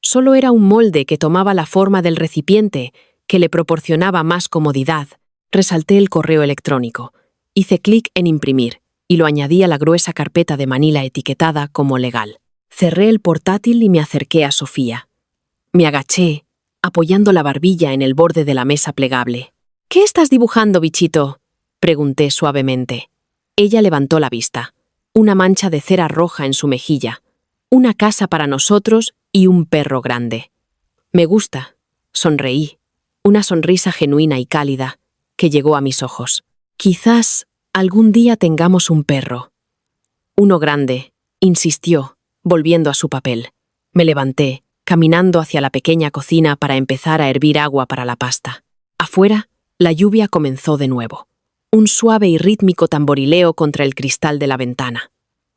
Solo era un molde que tomaba la forma del recipiente que le proporcionaba más comodidad. Resalté el correo electrónico. Hice clic en imprimir y lo añadí a la gruesa carpeta de Manila etiquetada como legal. Cerré el portátil y me acerqué a Sofía. Me agaché, apoyando la barbilla en el borde de la mesa plegable. «¿Qué estás dibujando, bichito?», pregunté suavemente. Ella levantó la vista. Una mancha de cera roja en su mejilla. Una casa para nosotros y un perro grande. «Me gusta», sonreí. Una sonrisa genuina y cálida que llegó a mis ojos. «Quizás algún día tengamos un perro». «Uno grande», insistió, volviendo a su papel. Me levanté, caminando hacia la pequeña cocina para empezar a hervir agua para la pasta. Afuera, la lluvia comenzó de nuevo. Un suave y rítmico tamborileo contra el cristal de la ventana.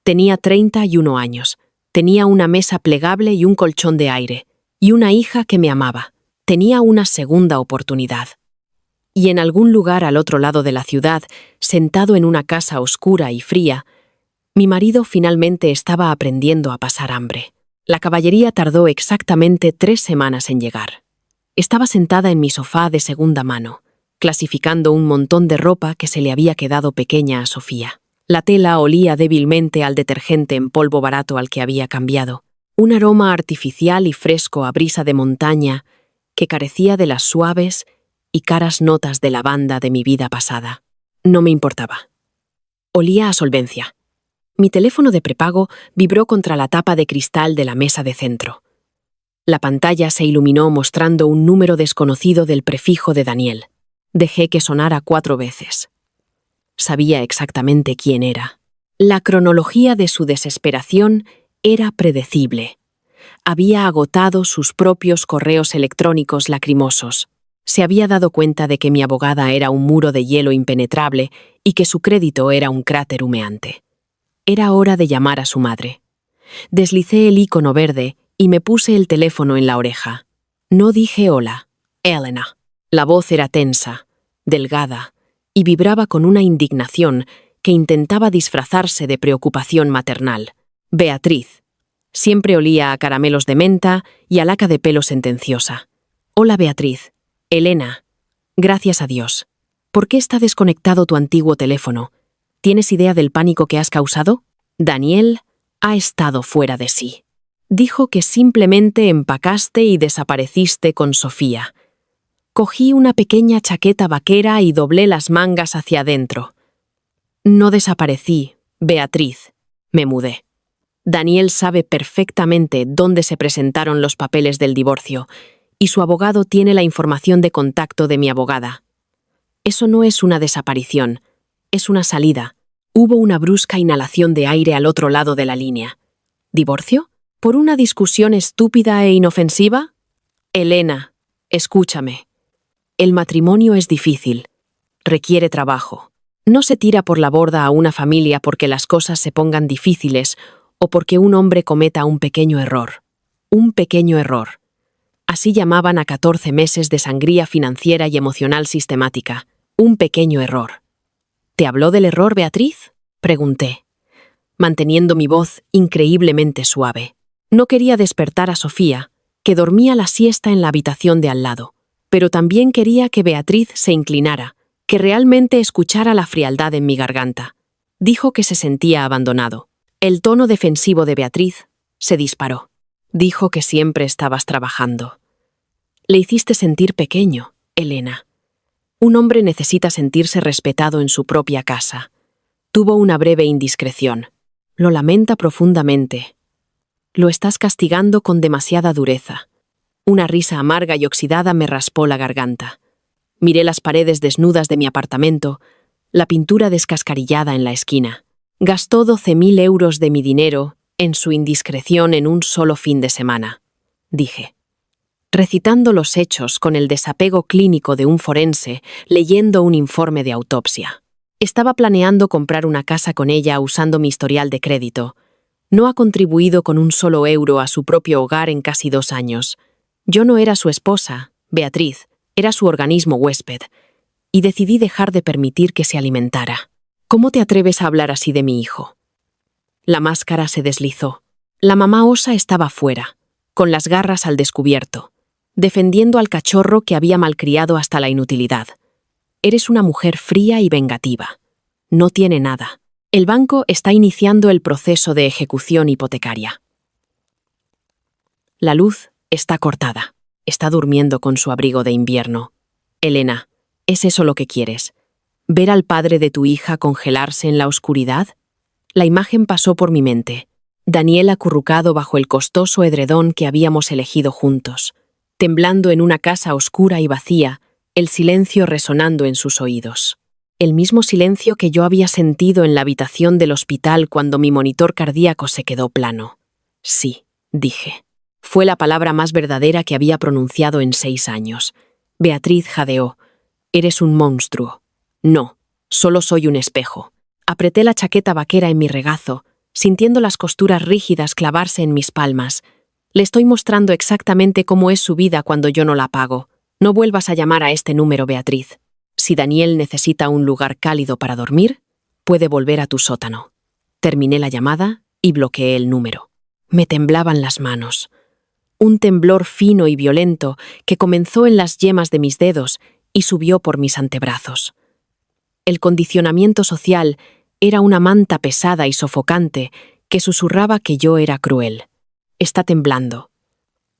Tenía 31 años. Tenía una mesa plegable y un colchón de aire. Y una hija que me amaba. Tenía una segunda oportunidad. Y en algún lugar al otro lado de la ciudad, sentado en una casa oscura y fría, mi marido finalmente estaba aprendiendo a pasar hambre. La caballería tardó exactamente 3 semanas en llegar. Estaba sentada en mi sofá de segunda mano, clasificando un montón de ropa que se le había quedado pequeña a Sofía. La tela olía débilmente al detergente en polvo barato al que había cambiado, un aroma artificial y fresco a brisa de montaña que carecía de las suaves y caras notas de lavanda de mi vida pasada. No me importaba. Olía a solvencia. Mi teléfono de prepago vibró contra la tapa de cristal de la mesa de centro. La pantalla se iluminó mostrando un número desconocido del prefijo de Daniel. Dejé que sonara 4 veces. Sabía exactamente quién era. La cronología de su desesperación era predecible. Había agotado sus propios correos electrónicos lacrimosos. Se había dado cuenta de que mi abogada era un muro de hielo impenetrable y que su crédito era un cráter humeante. Era hora de llamar a su madre. Deslicé el icono verde y me puse el teléfono en la oreja. No dije hola, Elena. La voz era tensa, delgada, y vibraba con una indignación que intentaba disfrazarse de preocupación maternal. Beatriz. Siempre olía a caramelos de menta y a laca de pelo sentenciosa. Hola, Beatriz. Elena. Gracias a Dios. ¿Por qué está desconectado tu antiguo teléfono? ¿Tienes idea del pánico que has causado? Daniel ha estado fuera de sí. Dijo que simplemente empacaste y desapareciste con Sofía. Cogí una pequeña chaqueta vaquera y doblé las mangas hacia adentro. No desaparecí, Beatriz. Me mudé. Daniel sabe perfectamente dónde se presentaron los papeles del divorcio, y su abogado tiene la información de contacto de mi abogada. Eso no es una desaparición, es una salida. Hubo una brusca inhalación de aire al otro lado de la línea. ¿Divorcio? ¿Por una discusión estúpida e inofensiva? Elena, escúchame. El matrimonio es difícil. Requiere trabajo. No se tira por la borda a una familia porque las cosas se pongan difíciles o porque un hombre cometa un pequeño error. Un pequeño error. Así llamaban a 14 meses de sangría financiera y emocional sistemática. Un pequeño error. ¿Te habló del error, Beatriz?, pregunté, manteniendo mi voz increíblemente suave. No quería despertar a Sofía, que dormía la siesta en la habitación de al lado, pero también quería que Beatriz se inclinara, que realmente escuchara la frialdad en mi garganta. Dijo que se sentía abandonado. El tono defensivo de Beatriz se disparó. Dijo que siempre estabas trabajando. Le hiciste sentir pequeño, Elena. Un hombre necesita sentirse respetado en su propia casa. Tuvo una breve indiscreción. Lo lamenta profundamente. Lo estás castigando con demasiada dureza. Una risa amarga y oxidada me raspó la garganta. Miré las paredes desnudas de mi apartamento, la pintura descascarillada en la esquina. Gastó 12.000 euros de mi dinero en su indiscreción en un solo fin de semana, dije. Recitando los hechos con el desapego clínico de un forense leyendo un informe de autopsia. Estaba planeando comprar una casa con ella usando mi historial de crédito. No ha contribuido con un solo euro a su propio hogar en casi 2 años. Yo no era su esposa, Beatriz, era su organismo huésped, y decidí dejar de permitir que se alimentara. ¿Cómo te atreves a hablar así de mi hijo? La máscara se deslizó. La mamá osa estaba fuera, con las garras al descubierto, defendiendo al cachorro que había malcriado hasta la inutilidad. Eres una mujer fría y vengativa. No tiene nada. El banco está iniciando el proceso de ejecución hipotecaria. La luz está cortada. Está durmiendo con su abrigo de invierno. Elena, ¿es eso lo que quieres? ¿Ver al padre de tu hija congelarse en la oscuridad? La imagen pasó por mi mente. Daniel acurrucado bajo el costoso edredón que habíamos elegido juntos, temblando en una casa oscura y vacía, el silencio resonando en sus oídos. El mismo silencio que yo había sentido en la habitación del hospital cuando mi monitor cardíaco se quedó plano. Sí, dije. Fue la palabra más verdadera que había pronunciado en 6 años. Beatriz jadeó. Eres un monstruo. No, solo soy un espejo. Apreté la chaqueta vaquera en mi regazo, sintiendo las costuras rígidas clavarse en mis palmas. Le estoy mostrando exactamente cómo es su vida cuando yo no la pago. No vuelvas a llamar a este número, Beatriz. Si Daniel necesita un lugar cálido para dormir, puede volver a tu sótano. Terminé la llamada y bloqueé el número. Me temblaban las manos. Un temblor fino y violento que comenzó en las yemas de mis dedos y subió por mis antebrazos. El condicionamiento social era una manta pesada y sofocante que susurraba que yo era cruel. Está temblando.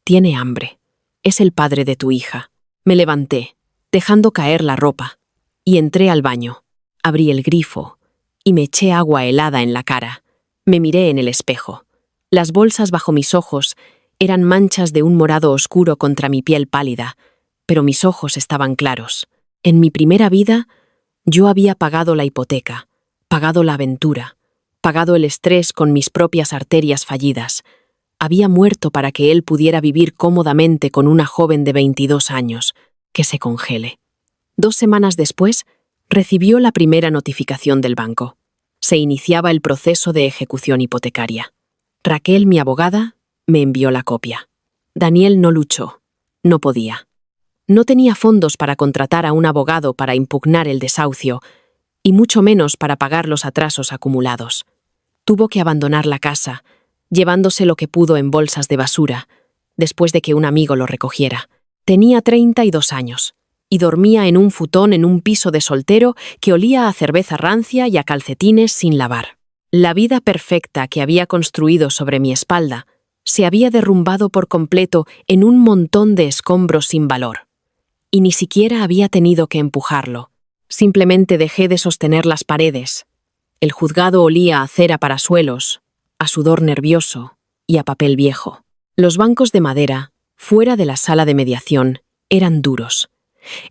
Tiene hambre. Es el padre de tu hija. Me levanté, dejando caer la ropa, y entré al baño. Abrí el grifo y me eché agua helada en la cara. Me miré en el espejo. Las bolsas bajo mis ojos eran manchas de un morado oscuro contra mi piel pálida, pero mis ojos estaban claros. En mi primera vida, yo había pagado la hipoteca, pagado la aventura, pagado el estrés con mis propias arterias fallidas. Había muerto para que él pudiera vivir cómodamente con una joven de 22 años, que se congele. 2 semanas después, recibió la primera notificación del banco. Se iniciaba el proceso de ejecución hipotecaria. Raquel, mi abogada, me envió la copia. Daniel no luchó. No podía. No tenía fondos para contratar a un abogado para impugnar el desahucio, y mucho menos para pagar los atrasos acumulados. Tuvo que abandonar la casa, llevándose lo que pudo en bolsas de basura, después de que un amigo lo recogiera. Tenía 32 años, y dormía en un futón en un piso de soltero que olía a cerveza rancia y a calcetines sin lavar. La vida perfecta que había construido sobre mi espalda se había derrumbado por completo en un montón de escombros sin valor. Y ni siquiera había tenido que empujarlo. Simplemente dejé de sostener las paredes. El juzgado olía a cera para suelos, a sudor nervioso y a papel viejo. Los bancos de madera, fuera de la sala de mediación, eran duros.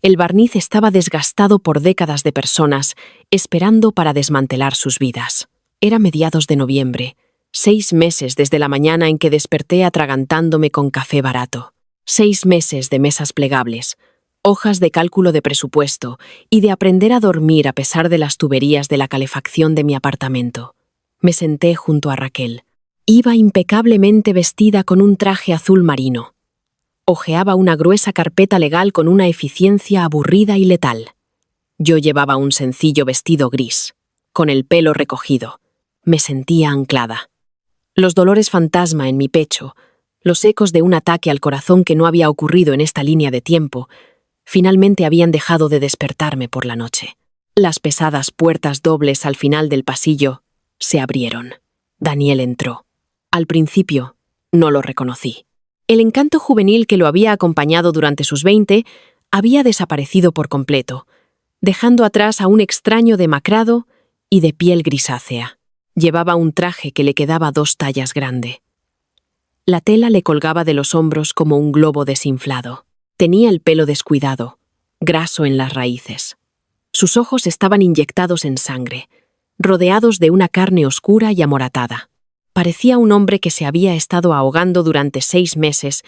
El barniz estaba desgastado por décadas de personas, esperando para desmantelar sus vidas. Era mediados de noviembre, 6 meses desde la mañana en que desperté atragantándome con café barato. 6 meses de mesas plegables, hojas de cálculo de presupuesto y de aprender a dormir a pesar de las tuberías de la calefacción de mi apartamento. Me senté junto a Raquel. Iba impecablemente vestida con un traje azul marino. Hojeaba una gruesa carpeta legal con una eficiencia aburrida y letal. Yo llevaba un sencillo vestido gris, con el pelo recogido. Me sentía anclada. Los dolores fantasma en mi pecho, los ecos de un ataque al corazón que no había ocurrido en esta línea de tiempo, finalmente habían dejado de despertarme por la noche. Las pesadas puertas dobles al final del pasillo se abrieron. Daniel entró. Al principio, no lo reconocí. El encanto juvenil que lo había acompañado durante sus 20 había desaparecido por completo, dejando atrás a un extraño demacrado y de piel grisácea. Llevaba un traje que le quedaba 2 tallas grande. La tela le colgaba de los hombros como un globo desinflado. Tenía el pelo descuidado, graso en las raíces. Sus ojos estaban inyectados en sangre, rodeados de una carne oscura y amoratada. Parecía un hombre que se había estado ahogando durante 6 meses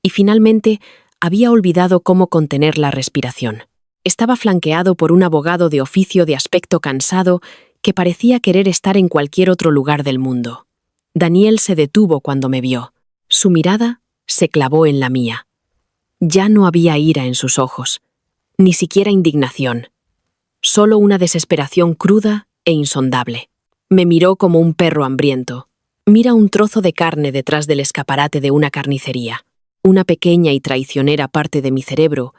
y finalmente había olvidado cómo contener la respiración. Estaba flanqueado por un abogado de oficio de aspecto cansado que parecía querer estar en cualquier otro lugar del mundo. Daniel se detuvo cuando me vio. Su mirada se clavó en la mía. Ya no había ira en sus ojos, ni siquiera indignación, solo una desesperación cruda e insondable. Me miró como un perro hambriento. Mira un trozo de carne detrás del escaparate de una carnicería. Una pequeña y traicionera parte de mi cerebro,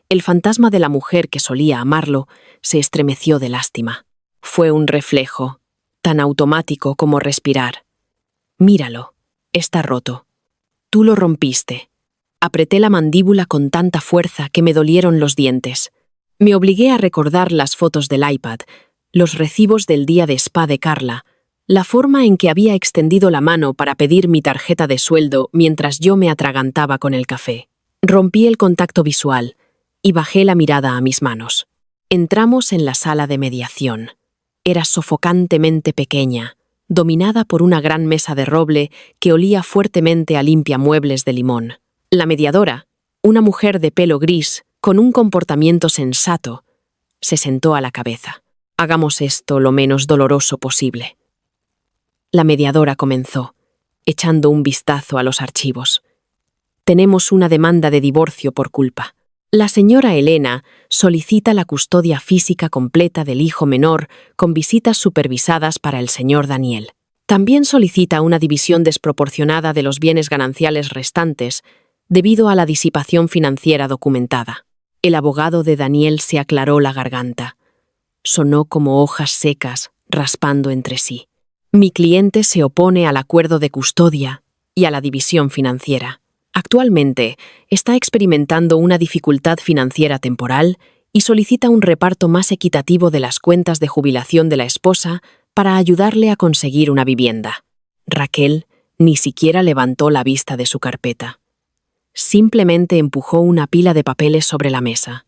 el fantasma de la mujer que solía amarlo, se estremeció de lástima. Fue un reflejo, tan automático como respirar. Míralo, está roto. Tú lo rompiste. Apreté la mandíbula con tanta fuerza que me dolieron los dientes. Me obligué a recordar las fotos del iPad, los recibos del día de spa de Carla, la forma en que había extendido la mano para pedir mi tarjeta de sueldo mientras yo me atragantaba con el café. Rompí el contacto visual y bajé la mirada a mis manos. Entramos en la sala de mediación. Era sofocantemente pequeña, dominada por una gran mesa de roble que olía fuertemente a limpiamuebles de limón. La mediadora, una mujer de pelo gris, con un comportamiento sensato, se sentó a la cabeza. Hagamos esto lo menos doloroso posible. La mediadora comenzó, echando un vistazo a los archivos. Tenemos una demanda de divorcio por culpa. La señora Elena solicita la custodia física completa del hijo menor con visitas supervisadas para el señor Daniel. También solicita una división desproporcionada de los bienes gananciales restantes debido a la disipación financiera documentada. El abogado de Daniel se aclaró la garganta. Sonó como hojas secas, raspando entre sí. Mi cliente se opone al acuerdo de custodia y a la división financiera. Actualmente está experimentando una dificultad financiera temporal y solicita un reparto más equitativo de las cuentas de jubilación de la esposa para ayudarle a conseguir una vivienda. Raquel ni siquiera levantó la vista de su carpeta. Simplemente empujó una pila de papeles sobre la mesa.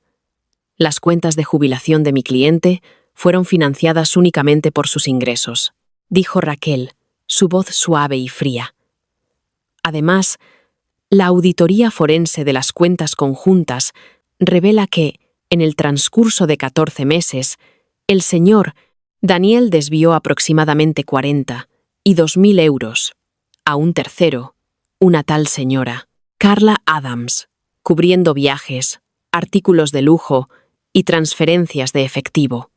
Las cuentas de jubilación de mi cliente fueron financiadas únicamente por sus ingresos, dijo Raquel, su voz suave y fría. Además, la auditoría forense de las cuentas conjuntas revela que, en el transcurso de 14 meses, el señor Daniel desvió aproximadamente 40 y 2.000 euros a un tercero, una tal señora, Carla Adams, cubriendo viajes, artículos de lujo y transferencias de efectivo.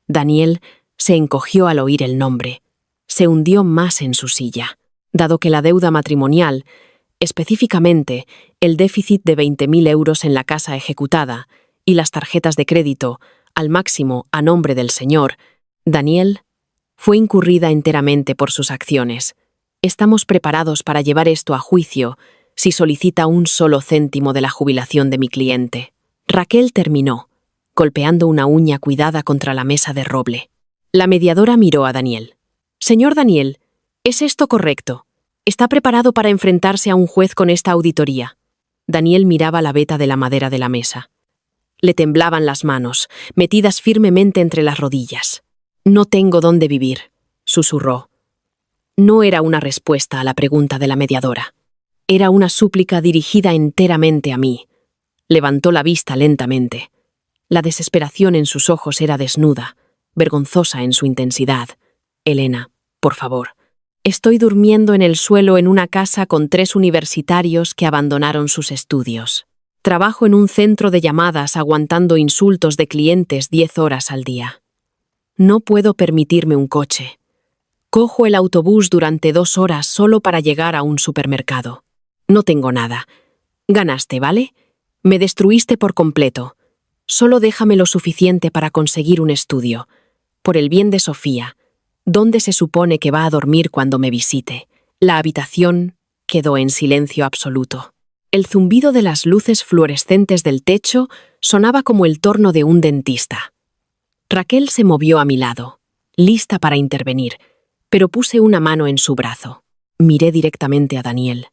Daniel se encogió al oír el nombre. Se hundió más en su silla, dado que la deuda matrimonial, específicamente el déficit de 20.000 euros en la casa ejecutada y las tarjetas de crédito, al máximo a nombre del señor Daniel, fue incurrida enteramente por sus acciones. Estamos preparados para llevar esto a juicio si solicita un solo céntimo de la jubilación de mi cliente. Raquel terminó, golpeando una uña cuidada contra la mesa de roble. La mediadora miró a Daniel. Señor Daniel, ¿es esto correcto? ¿Está preparado para enfrentarse a un juez con esta auditoría? Daniel miraba la veta de la madera de la mesa. Le temblaban las manos, metidas firmemente entre las rodillas. No tengo dónde vivir, susurró. No era una respuesta a la pregunta de la mediadora. Era una súplica dirigida enteramente a mí. Levantó la vista lentamente. La desesperación en sus ojos era desnuda, vergonzosa en su intensidad. Elena, por favor. Estoy durmiendo en el suelo en una casa con 3 universitarios que abandonaron sus estudios. Trabajo en un centro de llamadas aguantando insultos de clientes 10 horas al día. No puedo permitirme un coche. Cojo el autobús durante 2 horas solo para llegar a un supermercado. No tengo nada. Ganaste, ¿vale? Me destruiste por completo. Solo déjame lo suficiente para conseguir un estudio. Por el bien de Sofía. ¿Dónde se supone que va a dormir cuando me visite? La habitación quedó en silencio absoluto. El zumbido de las luces fluorescentes del techo sonaba como el torno de un dentista. Raquel se movió a mi lado, lista para intervenir, pero puse una mano en su brazo. Miré directamente a Daniel.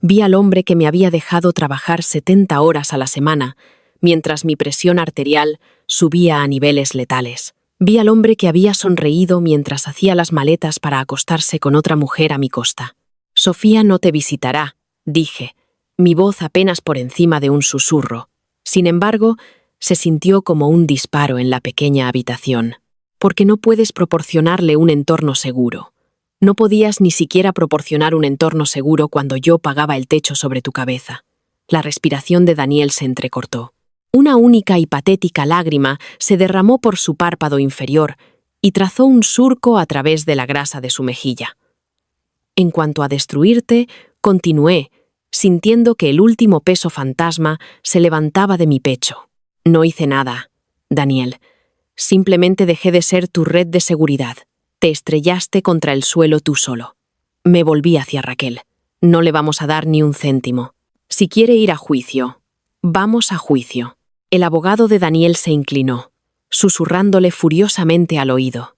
Vi al hombre que me había dejado trabajar 70 horas a la semana, mientras mi presión arterial subía a niveles letales. Vi al hombre que había sonreído mientras hacía las maletas para acostarse con otra mujer a mi costa. Sofía no te visitará, dije, mi voz apenas por encima de un susurro. Sin embargo, se sintió como un disparo en la pequeña habitación. Porque no puedes proporcionarle un entorno seguro. No podías ni siquiera proporcionar un entorno seguro cuando yo pagaba el techo sobre tu cabeza. La respiración de Daniel se entrecortó. Una única y patética lágrima se derramó por su párpado inferior y trazó un surco a través de la grasa de su mejilla. En cuanto a destruirte, continué, sintiendo que el último peso fantasma se levantaba de mi pecho. No hice nada, Daniel. Simplemente dejé de ser tu red de seguridad. Te estrellaste contra el suelo tú solo. Me volví hacia Raquel. No le vamos a dar ni un céntimo. Si quiere ir a juicio, vamos a juicio. El abogado de Daniel se inclinó, susurrándole furiosamente al oído.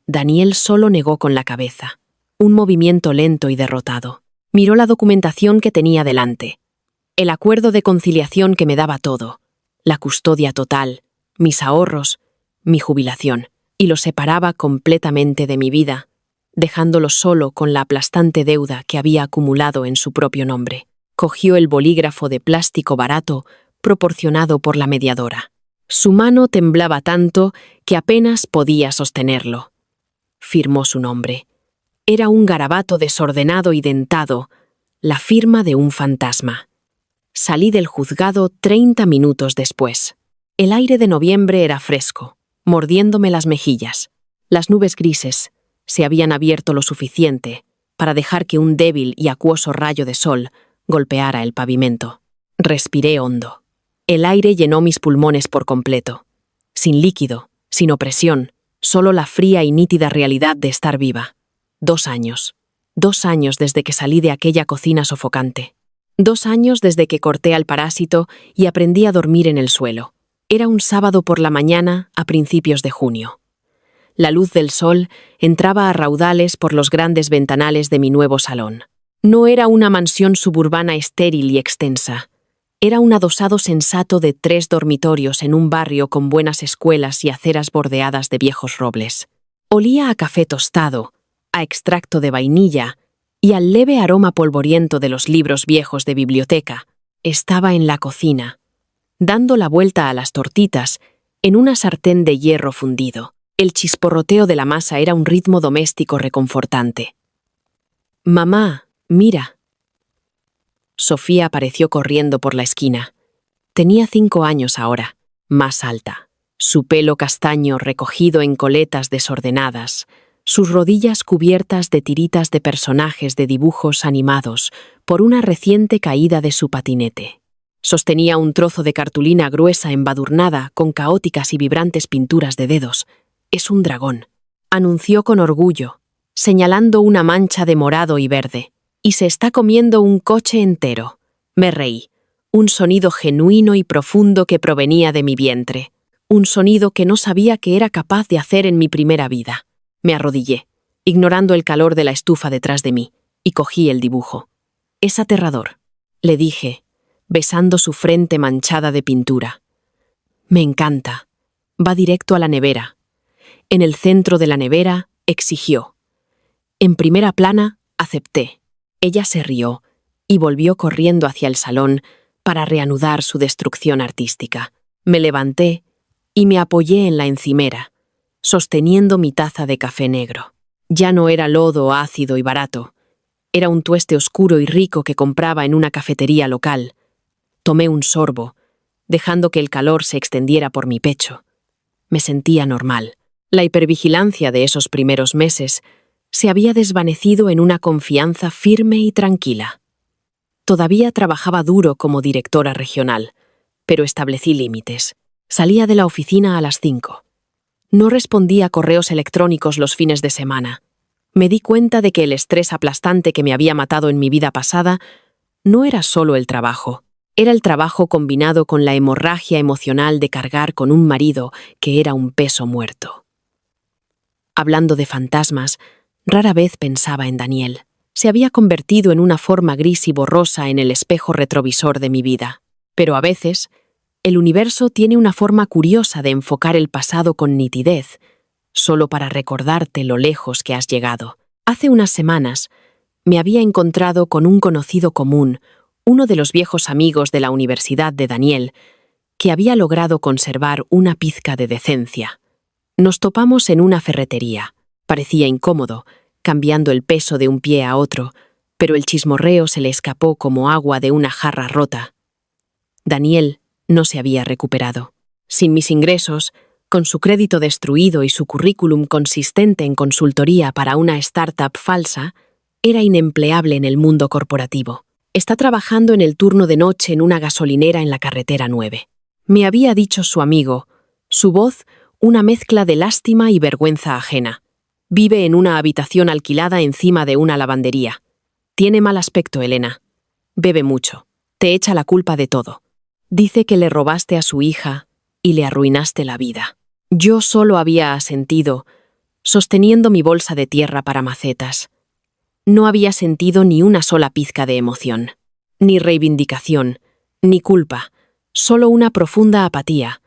Daniel solo negó con la cabeza, un movimiento lento y derrotado. Miró la documentación que tenía delante. El acuerdo de conciliación que me daba todo, la custodia total, mis ahorros, mi jubilación, y lo separaba completamente de mi vida, dejándolo solo con la aplastante deuda que había acumulado en su propio nombre. Cogió el bolígrafo de plástico barato proporcionado por la mediadora. Su mano temblaba tanto que apenas podía sostenerlo. Firmó su nombre. Era un garabato desordenado y dentado, la firma de un fantasma. Salí del juzgado 30 minutos después. El aire de noviembre era fresco, mordiéndome las mejillas. Las nubes grises se habían abierto lo suficiente para dejar que un débil y acuoso rayo de sol golpeara el pavimento. Respiré hondo. El aire llenó mis pulmones por completo. Sin líquido, sin opresión, solo la fría y nítida realidad de estar viva. 2 años. 2 años desde que salí de aquella cocina sofocante. 2 años desde que corté al parásito y aprendí a dormir en el suelo. Era un sábado por la mañana a principios de junio. La luz del sol entraba a raudales por los grandes ventanales de mi nuevo salón. No era una mansión suburbana estéril y extensa. Era un adosado sensato de 3 dormitorios en un barrio con buenas escuelas y aceras bordeadas de viejos robles. Olía a café tostado, a extracto de vainilla y al leve aroma polvoriento de los libros viejos de biblioteca. Estaba en la cocina, dando la vuelta a las tortitas en una sartén de hierro fundido. El chisporroteo de la masa era un ritmo doméstico reconfortante. «Mamá, mira». Sofía apareció corriendo por la esquina. Tenía 5 años ahora, más alta. Su pelo castaño recogido en coletas desordenadas, sus rodillas cubiertas de tiritas de personajes de dibujos animados por una reciente caída de su patinete. Sostenía un trozo de cartulina gruesa embadurnada con caóticas y vibrantes pinturas de dedos. «Es un dragón», anunció con orgullo, señalando una mancha de morado y verde. «Y se está comiendo un coche entero». Me reí. Un sonido genuino y profundo que provenía de mi vientre. Un sonido que no sabía que era capaz de hacer en mi primera vida. Me arrodillé, ignorando el calor de la estufa detrás de mí, y cogí el dibujo. «Es aterrador», le dije, besando su frente manchada de pintura. «Me encanta». Va directo a la nevera. En el centro de la nevera, exigió. En primera plana, acepté. Ella se rió y volvió corriendo hacia el salón para reanudar su destrucción artística. Me levanté y me apoyé en la encimera, sosteniendo mi taza de café negro. Ya no era lodo ácido y barato. Era un tueste oscuro y rico que compraba en una cafetería local. Tomé un sorbo, dejando que el calor se extendiera por mi pecho. Me sentía normal. La hipervigilancia de esos primeros meses se había desvanecido en una confianza firme y tranquila. Todavía trabajaba duro como directora regional, pero establecí límites. Salía de la oficina a las 5. No respondía a correos electrónicos los fines de semana. Me di cuenta de que el estrés aplastante que me había matado en mi vida pasada no era solo el trabajo. Era el trabajo combinado con la hemorragia emocional de cargar con un marido que era un peso muerto. Hablando de fantasmas, rara vez pensaba en Daniel. Se había convertido en una forma gris y borrosa en el espejo retrovisor de mi vida. Pero a veces, el universo tiene una forma curiosa de enfocar el pasado con nitidez, solo para recordarte lo lejos que has llegado. Hace unas semanas, me había encontrado con un conocido común, uno de los viejos amigos de la universidad de Daniel, que había logrado conservar una pizca de decencia. Nos topamos en una ferretería. Parecía incómodo, cambiando el peso de un pie a otro, pero el chismorreo se le escapó como agua de una jarra rota. Daniel no se había recuperado. Sin mis ingresos, con su crédito destruido y su currículum consistente en consultoría para una startup falsa, era inempleable en el mundo corporativo. Está trabajando en el turno de noche en una gasolinera en la carretera 9. Me había dicho su amigo, su voz una mezcla de lástima y vergüenza ajena. Vive en una habitación alquilada encima de una lavandería. Tiene mal aspecto, Elena. Bebe mucho. Te echa la culpa de todo. Dice que le robaste a su hija y le arruinaste la vida. Yo solo había asentido, sosteniendo mi bolsa de tierra para macetas. No había sentido ni una sola pizca de emoción, ni reivindicación, ni culpa, solo una profunda apatía.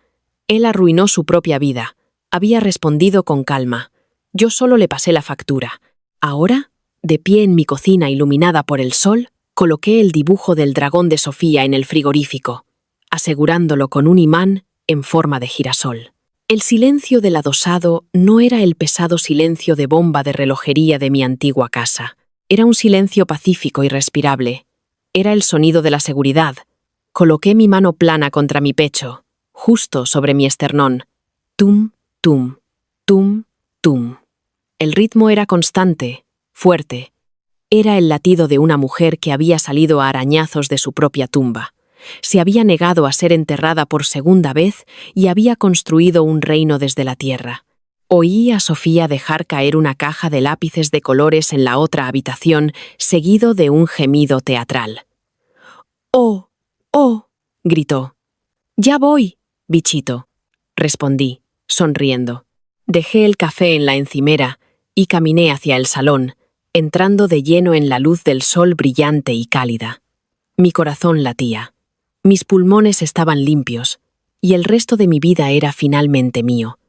Él arruinó su propia vida. Había respondido con calma. Yo solo le pasé la factura. Ahora, de pie en mi cocina iluminada por el sol, coloqué el dibujo del dragón de Sofía en el frigorífico, asegurándolo con un imán en forma de girasol. El silencio del adosado no era el pesado silencio de bomba de relojería de mi antigua casa. Era un silencio pacífico y respirable. Era el sonido de la seguridad. Coloqué mi mano plana contra mi pecho, justo sobre mi esternón. Tum, tum, tum, tum. El ritmo era constante, fuerte. Era el latido de una mujer que había salido a arañazos de su propia tumba. Se había negado a ser enterrada por segunda vez y había construido un reino desde la tierra. Oí a Sofía dejar caer una caja de lápices de colores en la otra habitación, seguido de un gemido teatral. «¡Oh! ¡Oh!», gritó. «Ya voy, bichito», respondí, sonriendo. Dejé el café en la encimera y caminé hacia el salón, entrando de lleno en la luz del sol brillante y cálida. Mi corazón latía. Mis pulmones estaban limpios, y el resto de mi vida era finalmente mío.